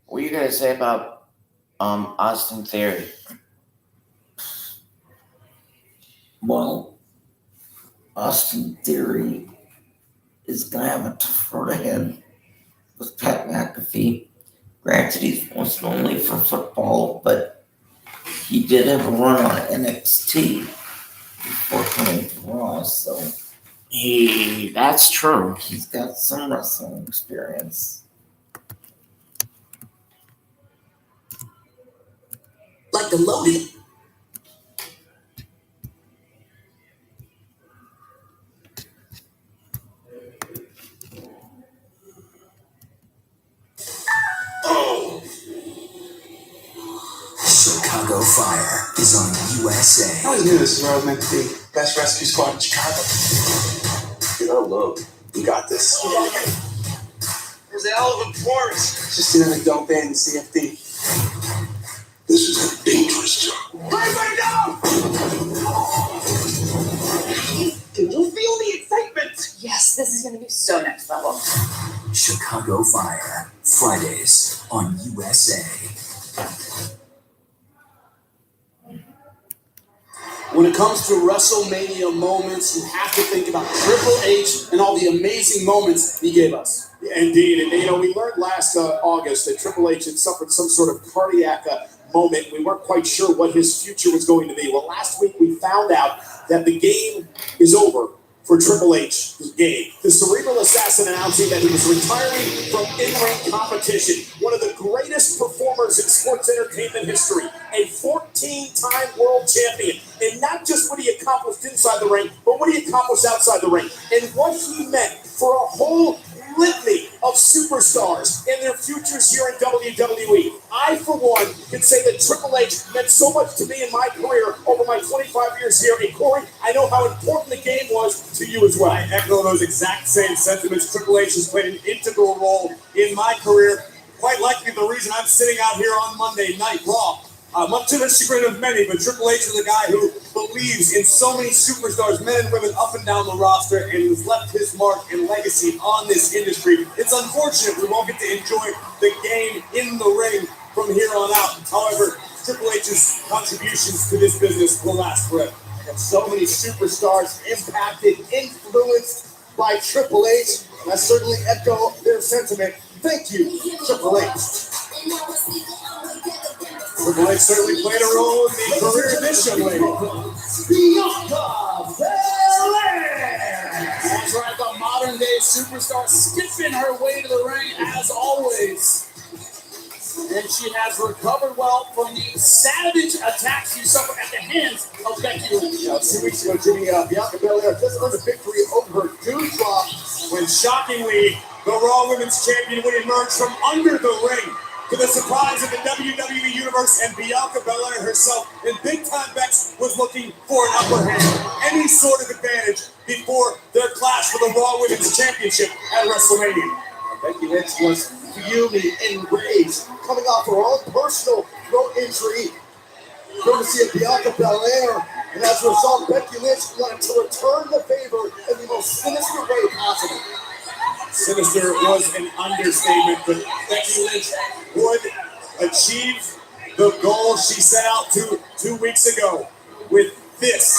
What are you gonna say about Austin Theory? Well, Austin Theory is going to have a tough road ahead with Pat McAfee. Granted, he's most only for football, but he did have a run on NXT before coming to Raw, so that's true. He's got some wrestling experience. Like the loaded. Chicago Fire is on USA. I always knew this is where I was meant to be. Best rescue squad in Chicago. You know, look, we got this. There's a hell of a performance. Just another dope band in CFD. This is a dangerous job. Everybody down! Can you feel the excitement? Yes. This is gonna be so next level. Chicago Fire, Fridays on USA. When it comes to WrestleMania moments, you have to think about Triple H and all the amazing moments he gave us. Indeed, and we learned last August that Triple H had suffered some sort of cardiac moment. We weren't quite sure what his future was going to be. Well, last week we found out that the game is over for Triple H's game. The Cerebral Assassin announcing that he was retiring from in-ring competition. One of the greatest performers in sports entertainment history. A 14-time world champion. And not just what he accomplished inside the ring, but what he accomplished outside the ring. And what he meant for a whole litany of superstars and their futures here in WWE. I, for one, can say that Triple H meant so much to me in my career over my 25 years here. And Corey, I know how important the game was to you as well. I echo those exact same sentiments. Triple H has played an integral role in my career. Quite likely the reason I'm sitting out here on Monday Night Raw. Much to the chagrin of many, but Triple H is a guy who believes in so many superstars, men and women up and down the roster, and has left his mark and legacy on this industry. It's unfortunate we won't get to enjoy the game in the ring from here on out. However, Triple H's contributions to this business will last forever. And so many superstars impacted, influenced by Triple H. And I certainly echo their sentiment. Thank you, Triple H. Triple H certainly played a role in the career of this young lady. Bianca Belair! That's right, the modern-day superstar skipping her way to the ring as always. And she has recovered well from the savage attacks she suffered at the hands of Becky Lynch. 2 weeks ago, Jimmy, Bianca Belair just earned a victory over her Doudrop when shockingly, the Raw Women's Champion would emerge from under the ring. To the surprise of the WWE Universe, and Bianca Belair herself, and Big Time Bex was looking for an upper hand, any sort of advantage before their clash for the Raw Women's Championship at WrestleMania. Becky Lynch was fuming, enraged, coming off her own personal throat injury, courtesy of Bianca Belair, and as a result, Becky Lynch wanted to return the favor in the most sinister way possible. Sinister was an understatement, but Becky Lynch would achieve the goal she set out to 2 weeks ago with this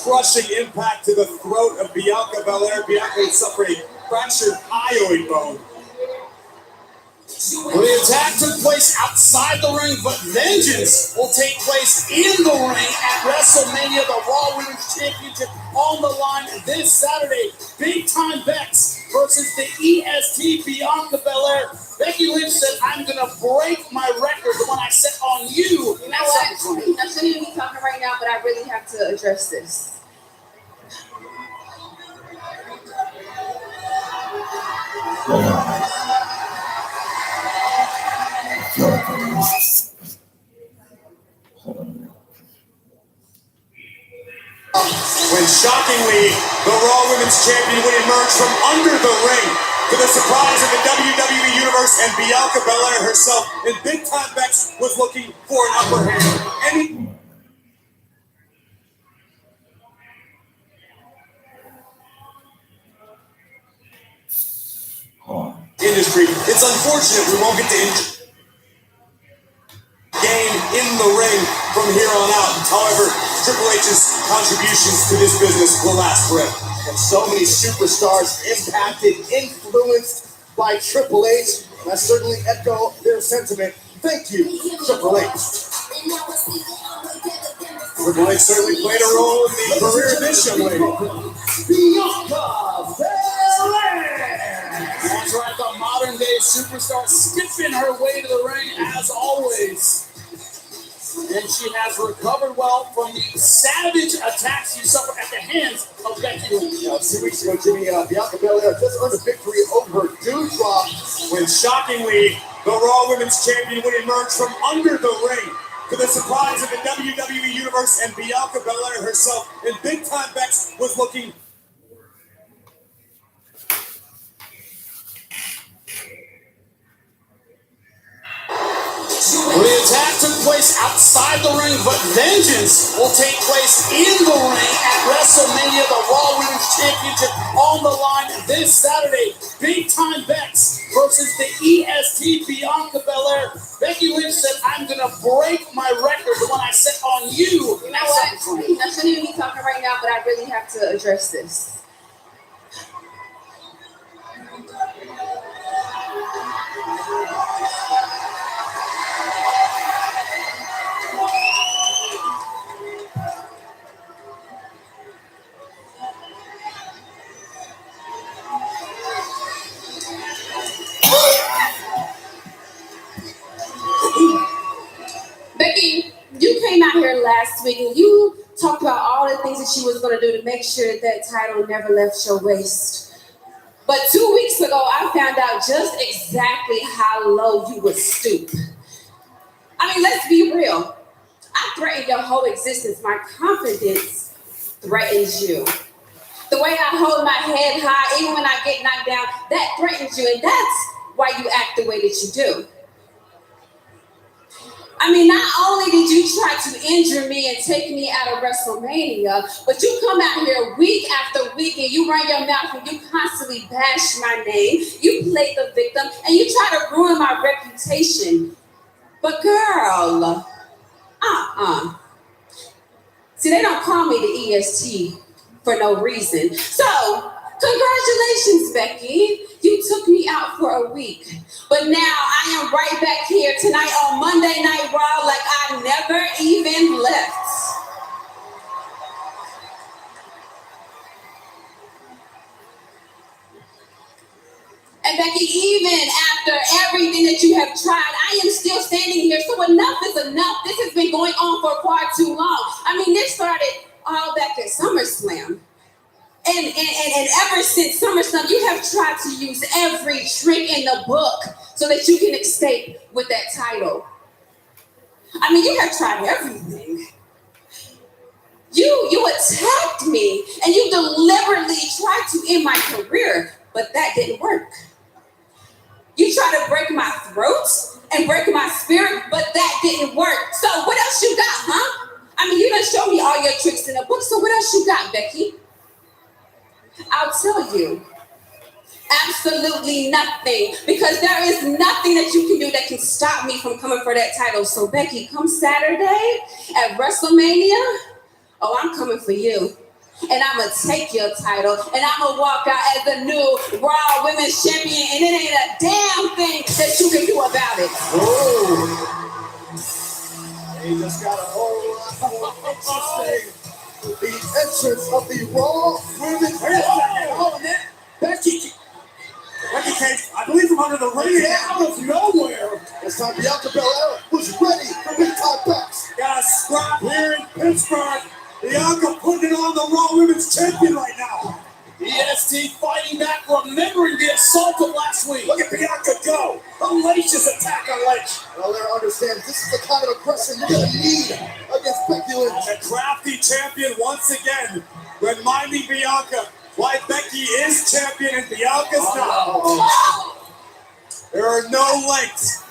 crushing impact to the throat of Bianca Belair. Bianca had suffered a fractured hyoid bone. Well, the attack took place outside the ring, but vengeance will take place in the ring at WrestleMania. The Raw Women's Championship on the line this Saturday. Big Time Bex versus the EST Bianca Belair. Becky Lynch said, I'm going to break my record, the one I set on you. You know what? I shouldn't even be talking right now, but I really have to address this. When shockingly, the Raw Women's Champion would emerge from under the ring. To the surprise of the WWE Universe, and Bianca Belair herself, and Big Time Bex was looking for an upper hand. Industry. It's unfortunate we won't get to enjoy game in the ring from here on out. However, Triple H's contributions to this business will last forever. And so many superstars impacted, influenced by Triple H. And I certainly echo their sentiment. Thank you, Triple H. Triple H certainly played a role in the career of this young lady. Bianca Belair! That's right, the modern-day superstar skipping her way to the ring as always. And she has recovered well from the savage attacks she suffered at the hands of Becky Lynch. 2 weeks ago, Jimmy, Bianca Belair just earned a victory over her Doudrop when shockingly, the Raw Women's Champion would emerge from under the ring. To the surprise of the WWE Universe, and Bianca Belair herself, and Big Time Bex was looking. Well, the attack took place outside the ring, but vengeance will take place in the ring at WrestleMania. The Raw Women's Championship Championship on the line this Saturday. Big time bets versus the EST Bianca Belair. Becky Lynch said, I'm going to break my record, the one I set on you. You know what? I shouldn't even be talking right now, but I really have to address this. Becky, you came out here last week and you talked about all the things that she was going to do to make sure that title never left your waist. But 2 weeks ago, I found out just exactly how low you would stoop. I mean, let's be real. I threatened your whole existence. My confidence threatens you. The way I hold my head high, even when I get knocked down, that threatens you. And that's why you act the way that you do. I mean, not only did you try to injure me and take me out of WrestleMania, but you come out here week after week and you run your mouth and you constantly bash my name. You play the victim and you try to ruin my reputation. But girl, See, they don't call me the EST for no reason. So, congratulations, Becky. You took me out for a week. But now I am right back here tonight on Monday Night Raw like I never even left. And Becky, even after everything that you have tried, I am still standing here. So enough is enough. This has been going on for far too long. I mean, this started all back at SummerSlam. And ever since SummerSlam, you have tried to use every trick in the book so that you can escape with that title. I mean, you have tried everything. You attacked me and you deliberately tried to end my career, but that didn't work. You tried to break my throat and break my spirit, but that didn't work. So what else you got, huh? I mean, you done showed me all your tricks in the book, so what else you got, Becky? I'll tell you, absolutely nothing, because there is nothing that you can do that can stop me from coming for that title. So Becky, come Saturday at WrestleMania, I'm coming for you. And I'm going to take your title, and I'm going to walk out as the new Raw Women's Champion, and it ain't a damn thing that you can do about it. Oh. They just got a whole lot more interesting. The entrance of the Raw Women's Champion. Oh, man. Becky came, I believe, from under the ring out of nowhere. This time Bianca Belair was ready for big time backs. Got a scrap here in Pittsburgh. Bianca putting it on the Raw Women's Champion right now. EST fighting back, remembering the assault of last week. Look at Bianca go. Hellacious attack on Lynch. Belair understands this is the kind of aggression you're going to need against Becky Lynch. The crafty champion once again, reminding Bianca why Becky is champion and Bianca's not. There are no lengths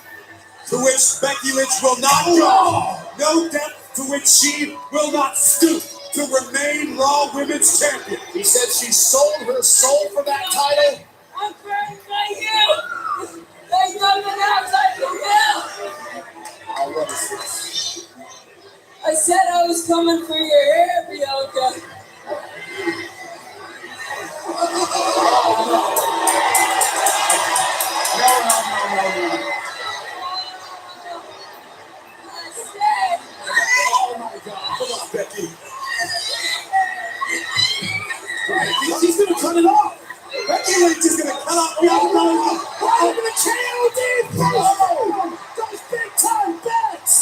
to which Becky Lynch will not go. No depth to which she will not stoop to remain Raw Women's Champion. He said she sold her soul for that title. I'm burned by you. There's nothing else I can do. What is this? I said I was coming for your hair, Bianca. No. Come on, Becky. She's going to cut it off. Becky Lynch is going to cut off Bianca Belair. Over the KOD. Oh, those big time bets.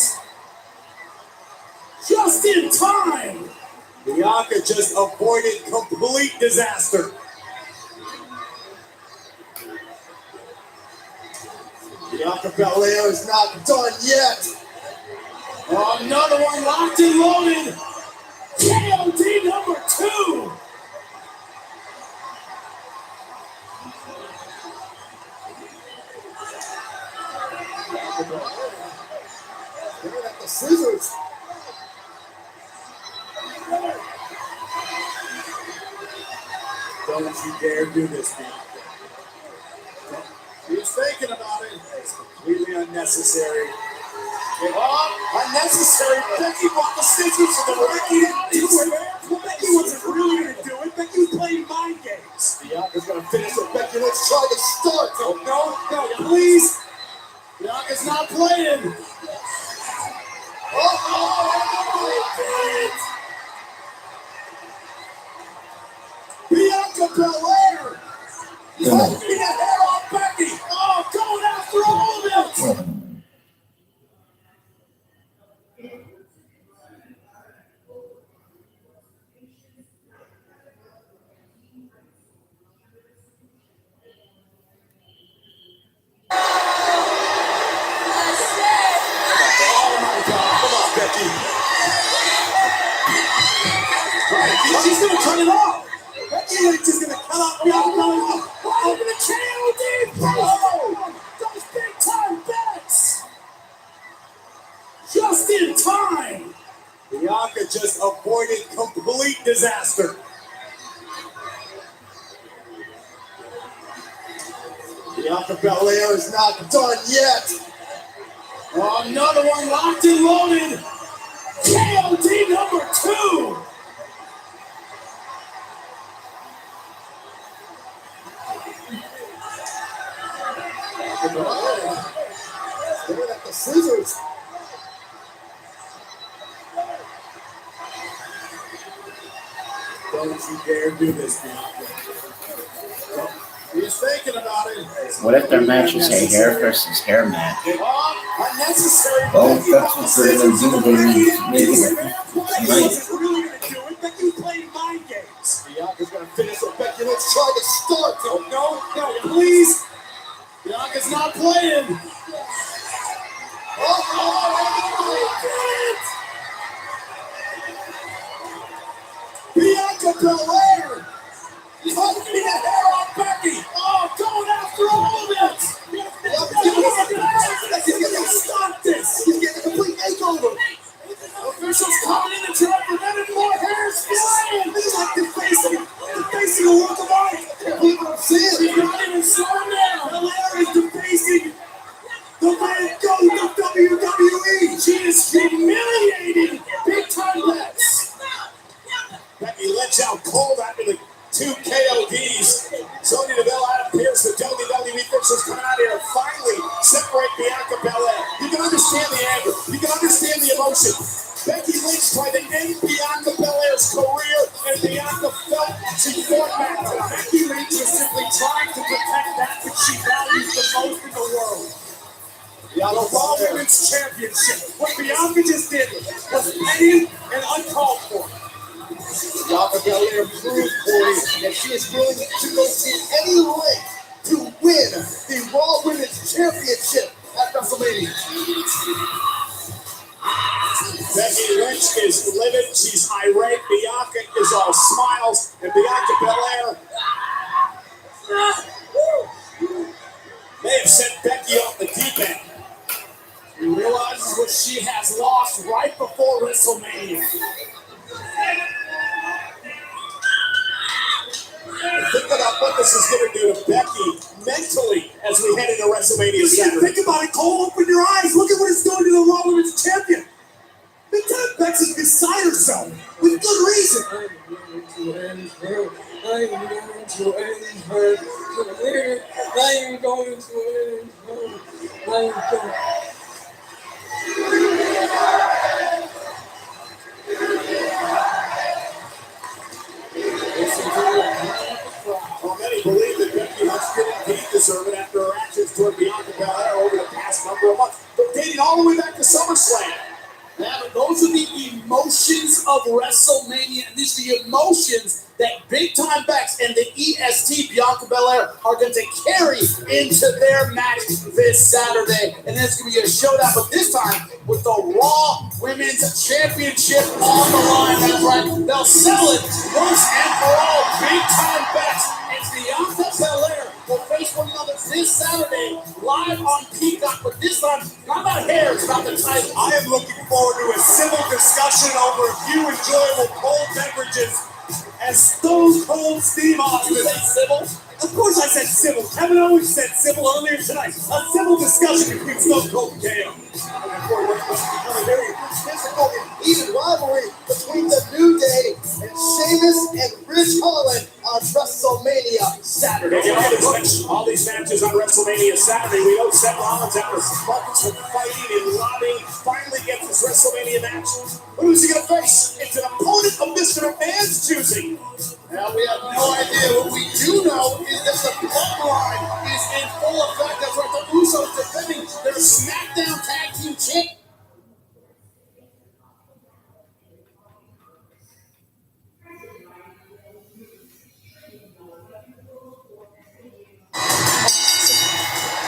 Just in time. Bianca just avoided complete disaster. Bianca Belair is not done yet. Another one locked and loaded. KOD number 2. They're at the scissors. Don't you dare do this, Bianca. He's thinking about it. It's completely unnecessary. Unnecessary. Becky bought the scissors for the Becky didn't do it. Becky wasn't really going to do it. Becky was playing mind games. Bianca's going to finish with Becky. Let's try to start. Oh, no, please. Bianca's not playing. Bianca Belair. Taking the hair off Becky. Oh, going after all of it. She's gonna turn it off. Becky Lynch is gonna cut off Bianca. Oh, the KOD. Oh, those big time bets. Just in time. Bianca just avoided complete disaster. Bianca Belair is not done yet. Oh, another one locked and loaded. KOD number 2. Look at the scissors. Don't you dare do this, Bianca. He's thinking about it. What if their match is a hair versus hair match? Unnecessary. Well, that's what they're going to do. They're making it nice. Becky was playing mind games. Bianca's going to finish with Becky. Let's try to start. Oh, no, please. Bianca's not playing. Bianca Belair. Taking the hair off Becky. Oh, going after all of it. Stop this. He's getting a complete makeover. Officials coming in to try to prevent more hairs flying. This is like defacing a work of art. Can't believe what I'm seeing. She's not even slowing down. Belair is defacing the way it goes to WWE. She is humiliating big time bets. Becky Lynch out cold after the 2 KODs. Sonya Deville, Adam Pearce, the WWE fixers coming out here and finally separate Bianca Belair. You can understand the anger. You can understand the emotion. Becky Lynch tried to end Bianca Belair's career, and Bianca felt she fought back. Becky Lynch was simply trying to protect that which she values the most in the world. The Raw Women's Championship. What Bianca just did was petty and uncalled for. Bianca Belair proved for you that she is willing to go to any length to win the Raw Women's Championship at WrestleMania. Becky Lynch is livid. She's irate. Bianca is all smiles. And Bianca Belair may have sent Becky off the deep end. She realizes what she has lost right before WrestleMania. Think about what this is going to do to Becky mentally as we head into WrestleMania Saturday. Think about it, Cole. Open your eyes. Look at what it's doing to the Raw Women's Champion. Big time Becky's beside herself with good reason. I'm going to end her. I'm going to end her. I'm going to end her. Many believe that Becky Lynch did indeed deserve it after her actions toward Bianca Belair over the past number of months, but dating all the way back to SummerSlam. Yeah, but those are the emotions of WrestleMania, and these are the emotions that Big Time Bex and the EST Bianca Belair are going to carry into their match this Saturday. And then it's going to be a showdown, but this time with the Raw Women's Championship on the line. That's right. They'll settle it once and for all. Big Time Bex and Bianca Belair will face one another this Saturday live on Peacock, but this time not about hair, it's about the title. I am looking forward to a civil discussion over a few enjoyable cold beverages as Stone Cold Steve Austin. Did I say civil? Of course I said civil. Kevin always said civil earlier tonight. A civil discussion between Stone Cold and KO. And therefore, what's become a very physical and heated rivalry between the New Day and Sheamus and Ridge Holland on WrestleMania Saturday. All these matches on WrestleMania Saturday. We know Seth Rollins out of months of fighting and lobbying. Finally gets this WrestleMania match. But who's he going to face? It's an opponent of Mr. McMahon's choosing. Now we have no idea. What we do know is that the bloodline is in full effect. That's right. The Usos defending their SmackDown Tag Team Champions.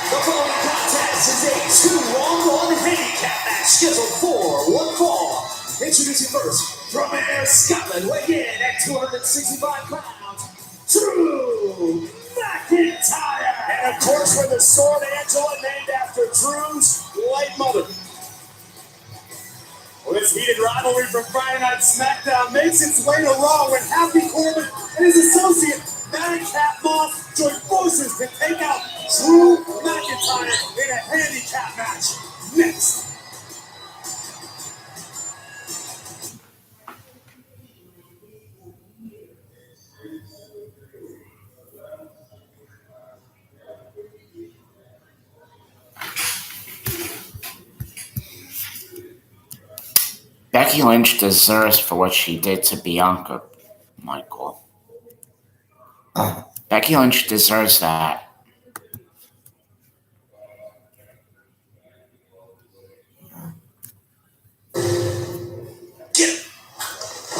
The following contest is a 2-on-1 handicap match scheduled for one fall. Introducing first, from Ayr, Scotland, weighing in at 265 pounds, Drew McIntyre. And of course, with the sword Angela named after Drew's late mother. Well, this heated rivalry from Friday Night SmackDown makes its way to Raw when Happy Corbin and his associate Madcap Moss join forces to take out Drew McIntyre in a handicap match. Next. Becky Lynch deserves for what she did to Bianca, Michael. Becky Lynch deserves that.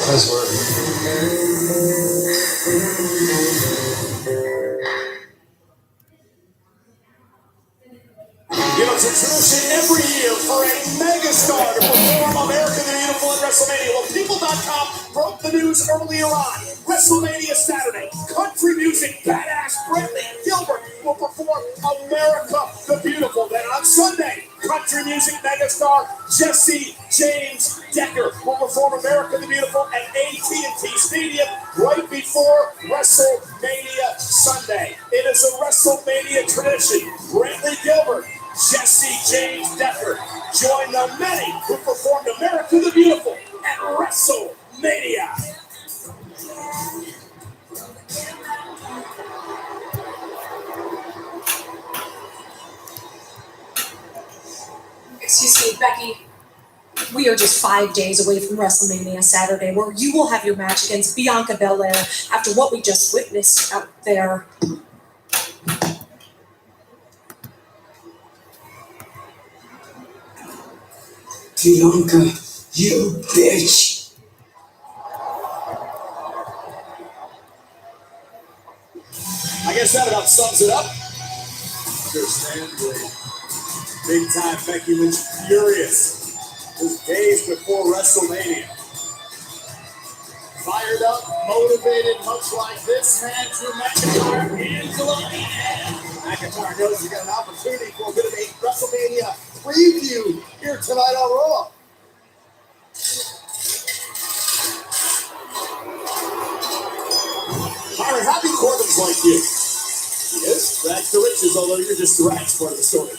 Nice work. You know, it's a tradition every year for a megastar to perform America the Beautiful at WrestleMania. Well, People.com broke the news earlier on. WrestleMania Saturday, country music badass Brantley Gilbert will perform America the Beautiful. Then on Sunday, country music megastar Jesse James Decker will perform America the Beautiful at AT&T Stadium right before WrestleMania Sunday. It is a WrestleMania tradition. Brantley Gilbert, Jesse James Decker join the many who performed America the Beautiful at WrestleMania. Excuse me, Becky. We are just 5 days away from WrestleMania Saturday, where you will have your match against Bianca Belair after what we just witnessed out there. Bianca, you bitch. I guess that about sums it up. Understandably, big time Becky Lynch furious. Just days before WrestleMania. Fired up, motivated, much like this man, Drew McIntyre, Angela, and McIntyre knows he's got an opportunity for a bit of a WrestleMania preview here tonight on Raw. Byron, Happy Corbin's like you. He is? That's the riches, although you're just the rags part of the story.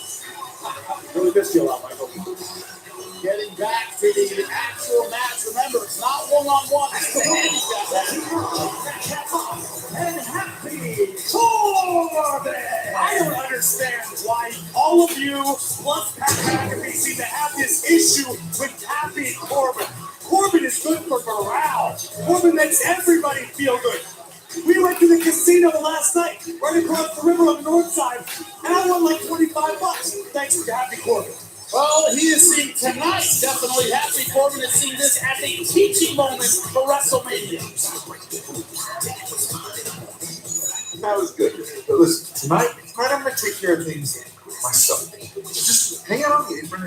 Really missed you a lot, Michael. Getting back to the actual match. Remember, it's not one-on-one. It's the handicap match. And Happy Corbin! I don't understand why all of you, plus Pat McAfee, seem to have this issue with Happy Corbin. Corbin is good for morale. Corbin makes everybody feel good. We went to the casino last night, right across the river on the north side, and I won like $25. Thanks to Happy Corbin. Well, he is seeing tonight, definitely Happy Corbin is seeing this as a teaching moment for WrestleMania. That was good. But listen, tonight I'm going to take care of things myself. Just hang out with me.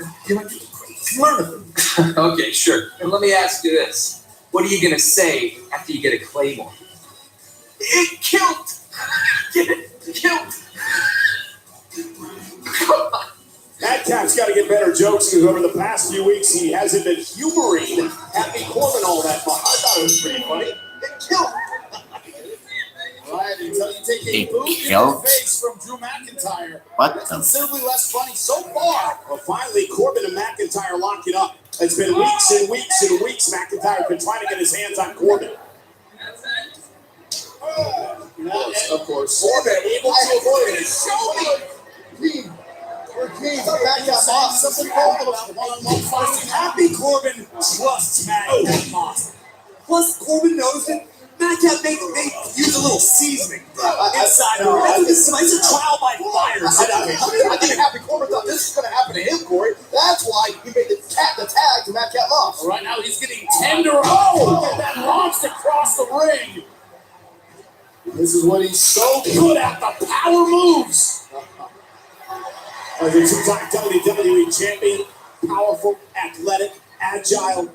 Learn with them. Okay, sure. And let me ask you this. What are you going to say after you get a Claymore? It killed. Get it? Killed. Come on. Madcap's got to get better jokes because over the past few weeks he hasn't been humoring Happy Corbin all that much. I thought it was pretty funny. It kill him. Right, until you take a He boot in the killed? face from Drew McIntyre. What That's the? considerably less funny so far. Well, finally, Corbin and McIntyre lock it up. It's been weeks and weeks and weeks. McIntyre's been trying to get his hands on Corbin. Of course. Corbin able to avoid it. Show me! Team. We're team. Back up, boss. Something called about one-on-one fighting. Happy Corbin trusts Matt Moss. Plus, Corbin knows that Madcap, they use a little seasoning inside the ring. It's a trial by fire. I think Happy Corbin thought this was going to happen to him, Corey. That's why he made the tag to Madcap Moss. Right now, he's getting tender. Oh! That launched across the ring. This is what he's so good at, the power moves. As a two-time WWE champion, powerful, athletic, agile.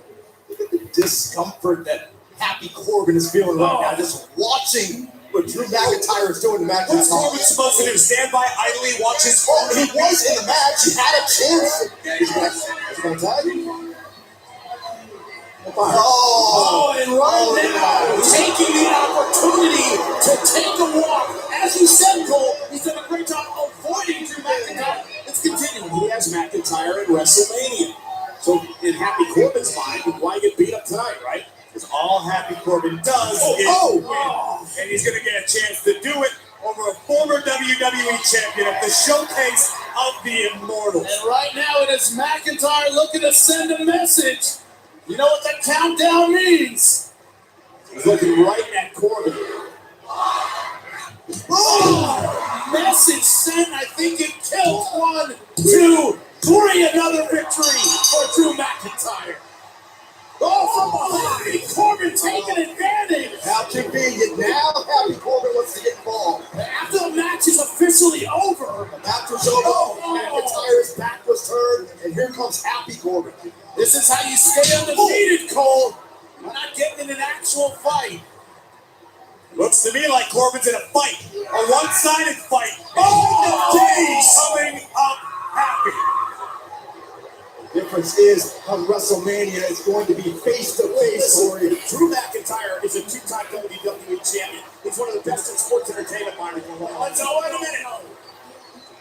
Look at the discomfort that Happy Corbin is feeling right now, just watching what Drew McIntyre is doing to Matt. What's Corbin supposed to do? Stand by idly, watch his phone? He was in the match. He had a chance. He's going to tag him. Oh, and right now, taking the opportunity to take a walk. As you said, Cole, he's done a great job avoiding Drew McIntyre. It's continuing. He has McIntyre at WrestleMania. So in Happy Corbin's mind, why get beat up tonight, right? Because all Happy Corbin does is win. And he's going to get a chance to do it over a former WWE champion at the Showcase of the Immortals. And right now it is McIntyre looking to send a message. You know what that countdown means? He's looking right at Corbin. Oh! Message sent. I think it killed. 1, 2, 3. Another victory for Drew McIntyre. Oh, from behind. Corbin taking advantage. How convenient. Now Happy Corbin wants to get involved. After the match is officially over. The match was over. McIntyre's back was turned. And here comes Happy Corbin. This is how you stay undefeated, Cole. You're not getting in an actual fight. Looks to me like Corbin's in a fight. A one-sided fight. Oh, coming up Happy. The difference is on WrestleMania it's going to be face-to-face, Corey. Drew McIntyre is a two-time WWE champion. He's one of the best in sports entertainment, Byron. Let's go in a minute.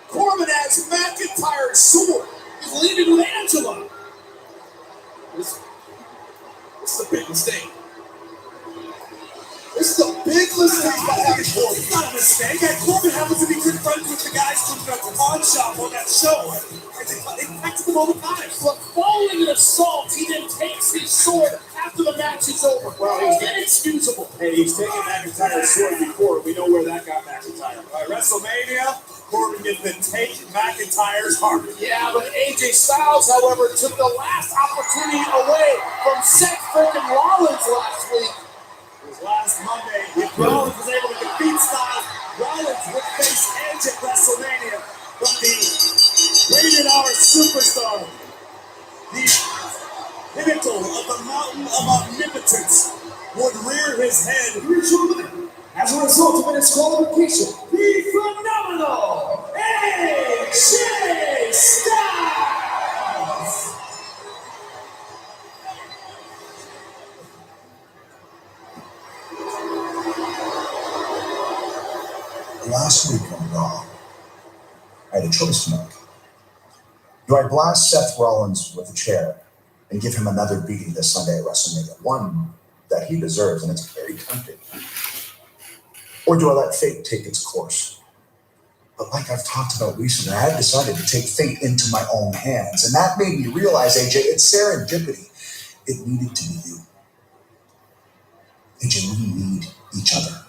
Corbin has McIntyre's sword. He's leading with Angela. This is a big mistake. This is a big mistake by Happy Corbin. It's not a mistake. Corbin happens to be good friends with the guys from the pawn shop on that show. They practice him all the time. But following an assault, he then takes his sword after the match is over. Well, he's inexcusable. Hey, he's taken McIntyre's sword before. We know where that got McIntyre. By WrestleMania, Corbin gets to take McIntyre's heart. Yeah, but AJ Styles, however, took the last opportunity away from Seth freaking Rollins last week. Last Monday, if Rollins was able to defeat Styles, Rollins would face Edge at WrestleMania. But the rated R superstar, the pinnacle of the mountain of omnipotence, would rear his head as a result of an disqualification. The phenomenal AJ Styles! Last week on Raw, I had a choice to make. Do I blast Seth Rollins with a chair and give him another beating this Sunday at WrestleMania? One that he deserves, and it's very tempting. Or do I let fate take its course? But like I've talked about recently, I had decided to take fate into my own hands, and that made me realize, AJ, it's serendipity. It needed to be you. AJ, we need each other.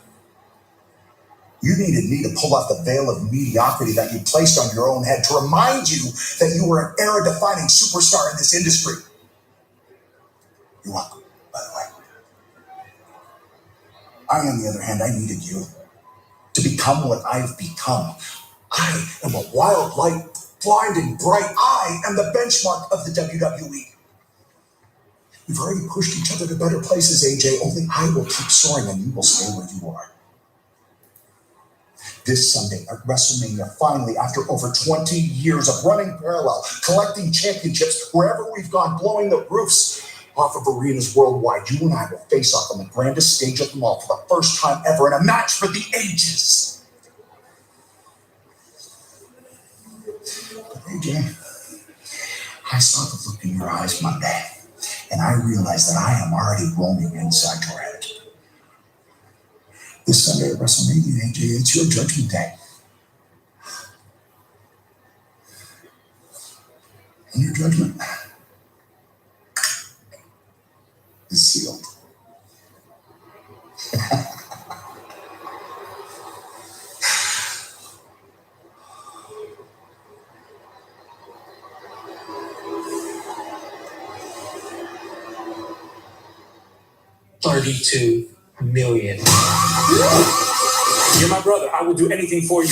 You needed me to pull off the veil of mediocrity that you placed on your own head to remind you that you were an era-defining superstar in this industry. You're welcome, by the way. I, on the other hand, I needed you to become what I've become. I am a wild light, blinding bright. I am the benchmark of the WWE. We've already pushed each other to better places, AJ. Only I will keep soaring and you will stay where you are. This Sunday at WrestleMania, finally, after over 20 years of running parallel, collecting championships wherever we've gone, blowing the roofs off of arenas worldwide. You and I will face off on the grandest stage of them all for the first time ever in a match for the ages. But AJ, I saw the look in your eyes Monday, and I realized that I am already roaming inside your head. This Sunday at WrestleMania, AJ, it's your judgment day. And your judgment is sealed. $32 million. You're my brother. I will do anything for you.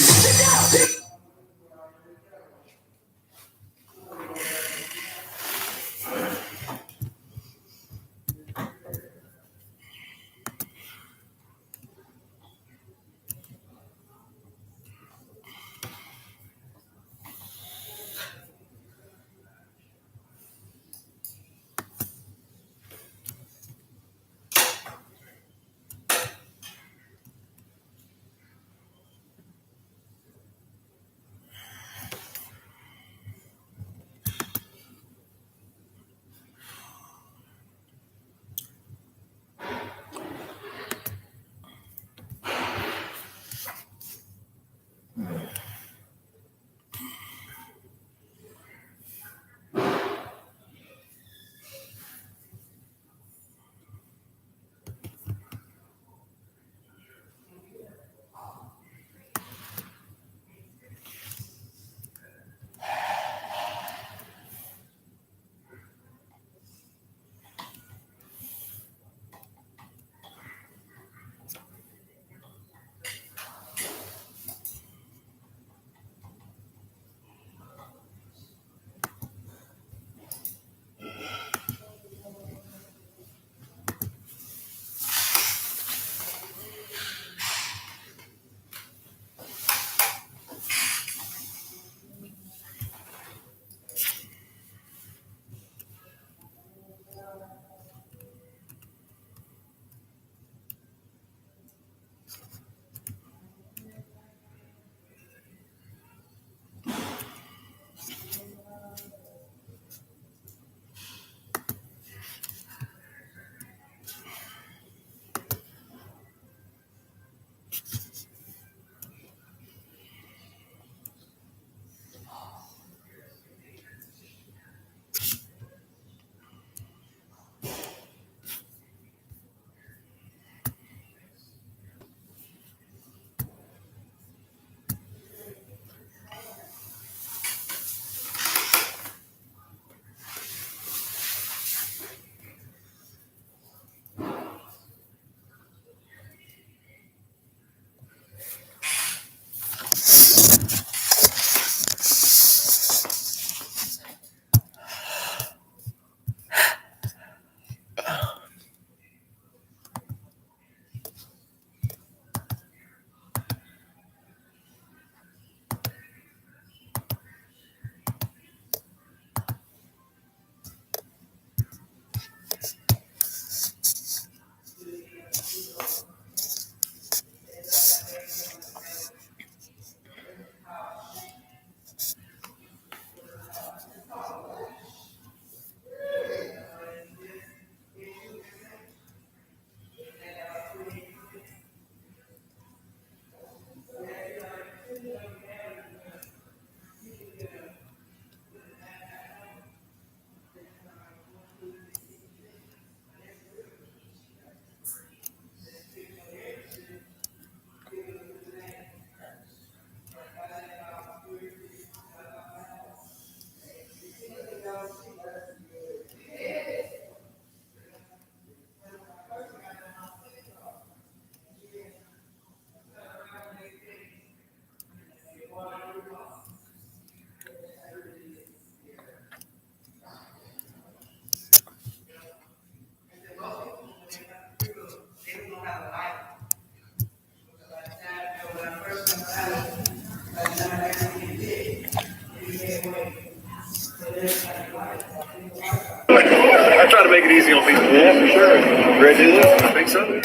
take it easy on me. Yeah, for sure. Ready to do this? I think so.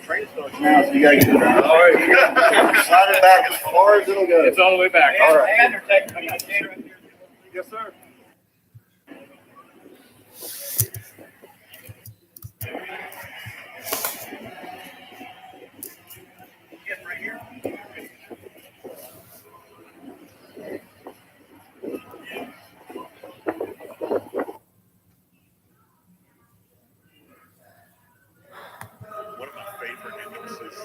Train starts now, so you gotta get it down. All right. Slide it back as far as it'll go. It's all the way back. All right. Yes, sir. One of my favorite entrances,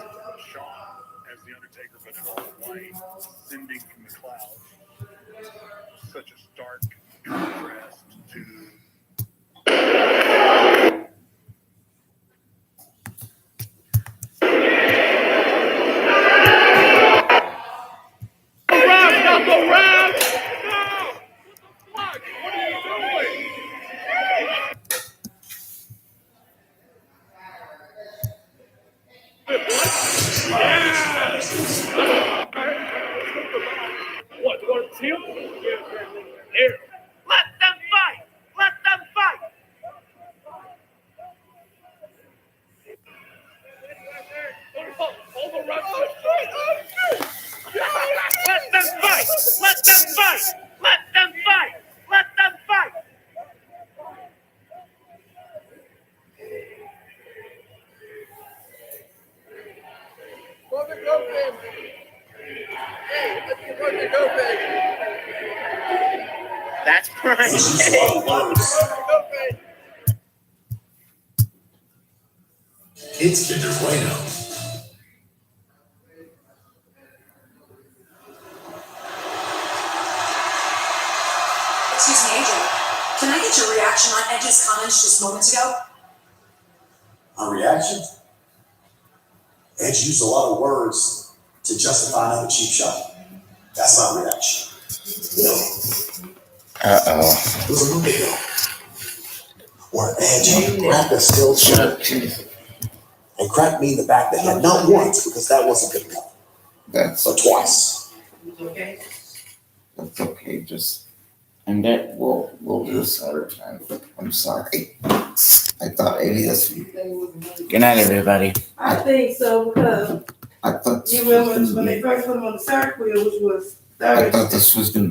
Shawn as the Undertaker, but in all white, ascending from the clouds. Such a stark contrast to. What, you want to see him? Here. Let them fight! Let them fight! All the wrestlers. Let them fight! Let them fight! Let them fight! Let them fight! That's Brian. It's Kinder Bueno. Excuse me, AJ. Can I get your reaction on Edge's comments just moments ago? A reaction? Edge used a lot of words to justify another cheap shot. That's my reaction. You know, it was a movie ago where Edge grabbed a steel chair and cracked me in the back of the head. Not once, because that wasn't good enough. But twice. That's okay. Just and that we'll do this other time. I'm sorry. I thought maybe this. Good night, everybody. I think so because I thought you remember when they first put him on the circuit wheel, which was I thought this was gonna